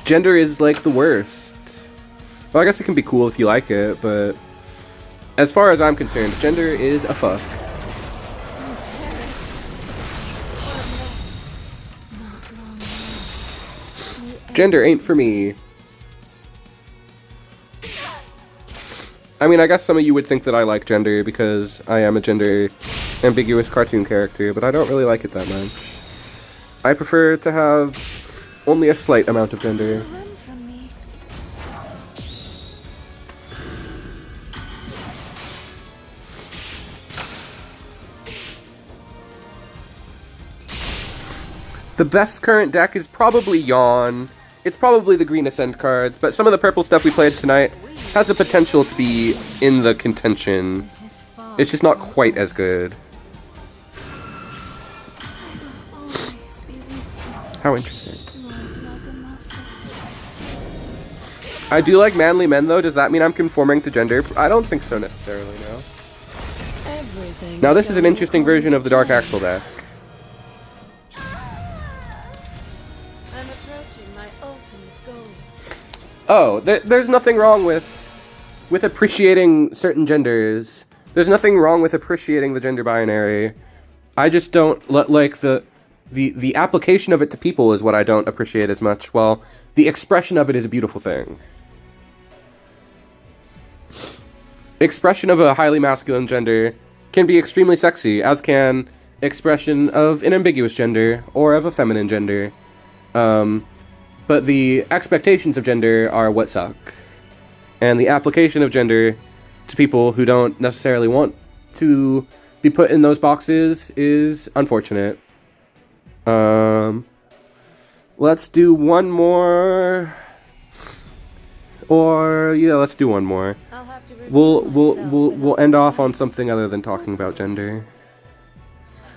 Gender is like the worst. Well, I guess it can be cool if you like it, but as far as I'm concerned, gender is a fuck. Gender ain't for me. I mean, I guess some of you would think that I like gender because I am a gender ambiguous cartoon character, but I don't really like it that much. I prefer to have only a slight amount of gender. Run from me. The best current deck is probably Yawn. It's probably the green Ascend cards, but some of the purple stuff we played tonight has the potential to be in the contention. This is far It's just not quite as good. always be with you. How interesting. Like a muscle. I do like manly men though. Does that mean I'm conforming to gender? I don't think so necessarily, no. Everything Now this is an going interesting according version to of the Dark plan. Axle deck. I'm approaching my ultimate goal. Oh, there's nothing wrong with appreciating certain genders. There's nothing wrong with appreciating the gender binary. I just don't like the application of it to people is what I don't appreciate as much. While the expression of it is a beautiful thing. Expression of a highly masculine gender can be extremely sexy, as can expression of an ambiguous gender or of a feminine gender. But the expectations of gender are what suck. And the application of gender to people who don't necessarily want to be put in those boxes is unfortunate. Let's do one more. Or yeah, let's do one more. I'll have to repeat We'll myself end without off on advice. something other than talking about gender.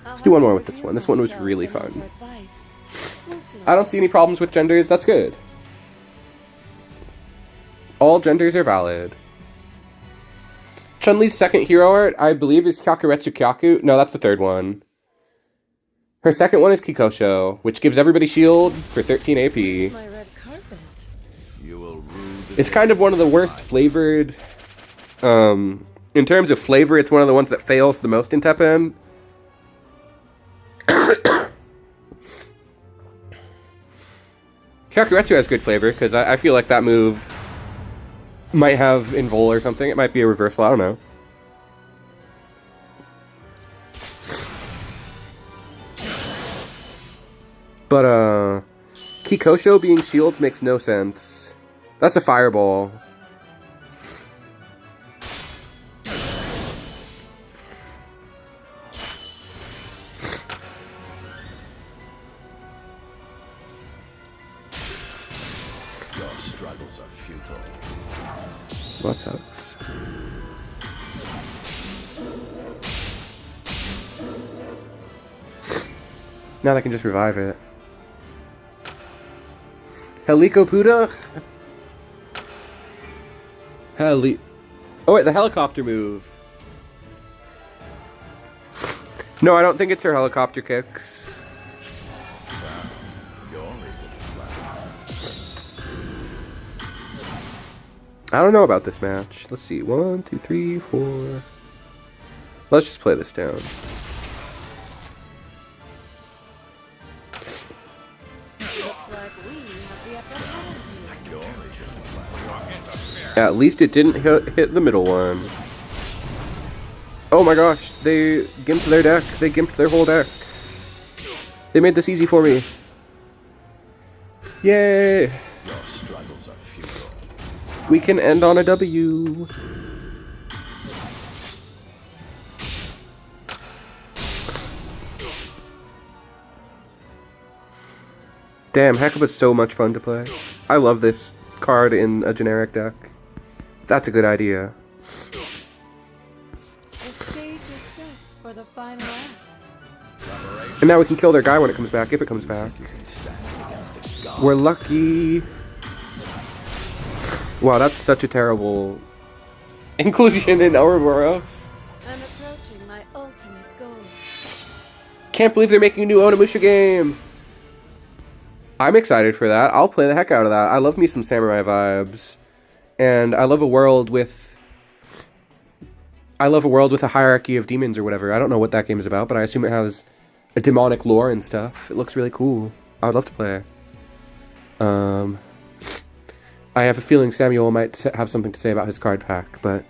I'll do have one to more with this review one. This one was myself really without fun. advice. Once in a I don't see any problems with genders. That's good. All genders are valid. Chun-Li's second hero art, I believe, is Kyakuretsu Kyaku. No, that's the third one. Her second one is Kikosho, which gives everybody shield for 13 AP. my red carpet. You will rue the It's kind of one of the worst flavored... in terms of flavor, it's one of the ones that fails the most in TEPPEN. Kyakuretsu has good flavor, because I feel like that move might have invul or something. It might be a reversal, I don't know. But, Kikosho being shields makes no sense. That's a fireball. Your struggles are futile. Well, that sucks. Now they can just revive it. Helikopuda? Oh wait, the helicopter move. No, I don't think it's her helicopter kicks. You're able to fly. I don't know about this match. Let's see. 1, 2, 3, 4. Let's just play this down. Looks like we have the upper hand here. You're able to fly. At least it didn't hit the middle one. Oh my gosh, they gimped their deck. They gimped their whole deck. They made this easy for me. Yay! Your struggles are futile. We can end on a W. Damn, Hecaba's so much fun to play. I love this card in a generic deck. That's a good idea. The stage is set for the final act. And now we can kill their guy when it comes back, if it comes back. You can stand against a god. We're lucky. Wow, that's such a terrible inclusion in Ouroboros. I'm approaching my ultimate goal. Can't believe they're making a new Onimusha game. I'm excited for that. I'll play the heck out of that. I love me some samurai vibes. And I love a world with a hierarchy of demons or whatever. I don't know what that game is about, but I assume it has a demonic lore and stuff. It looks really cool. I would love to play. I have a feeling Samuel might have something to say about his card pack, but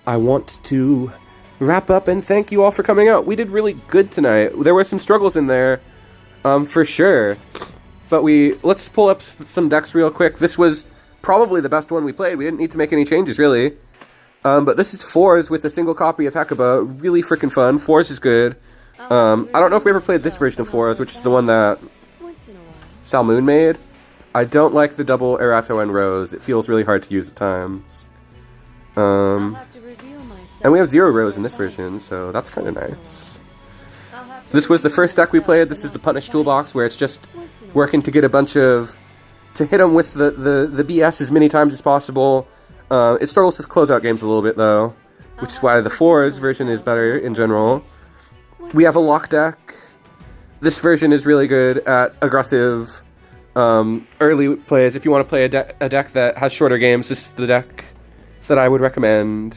I want to wrap up and thank you all for coming out. We did really good tonight. There were some struggles in there, for sure. But let's pull up some decks real quick. This was probably the best one we played. We didn't need to make any changes, really. But this is Fours with a single copy of Hecuba. Really freaking fun. Fours is good. I don't know if we ever played this version of Fours, which is the one that Once in a while. Salmoon made. I don't like the double Erato and Rose. It feels really hard to use at times. I'll have to reveal myself. And we have 0 Rose in this version, so that's kind of nice. I'll have to This was the reveal first deck we myself played. This in is the my Punish device. Toolbox, where it's just Once in a working to get a bunch of... to hit them with the BS as many times as possible. It struggles to close out games a little bit, though, which is why the Fours version is better in general. We have a lock deck. This version is really good at aggressive early plays. If you want to play a deck that has shorter games, this is the deck that I would recommend.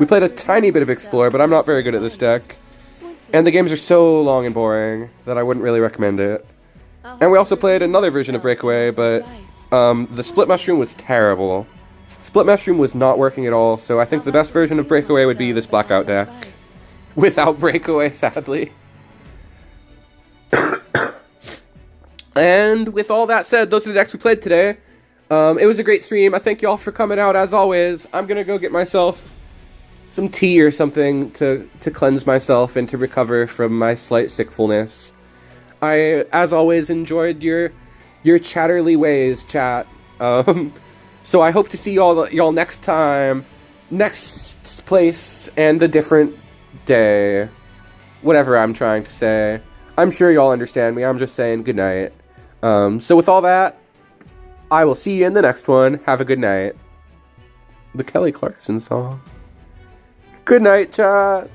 We played a tiny bit of Explore, but I'm not very good at this deck. And the games are so long and boring that I wouldn't really recommend it. And we also played another version of Breakaway, but the Split Mushroom was terrible. Split Mushroom was not working at all, so I think the best version of Breakaway would be this Blackout deck. Without Breakaway, sadly. And with all that said, those are the decks we played today. It was a great stream. I thank y'all for coming out, as always. I'm gonna go get myself some tea or something to cleanse myself and to recover from my slight sickfulness. I, as always, enjoyed your chatterly ways, chat. So I hope to see y'all next time, next place, and a different day. Whatever I'm trying to say. I'm sure y'all understand me. I'm just saying good night. So with all that, I will see you in the next one. Have a good night. The Kelly Clarkson song. Good night, chat.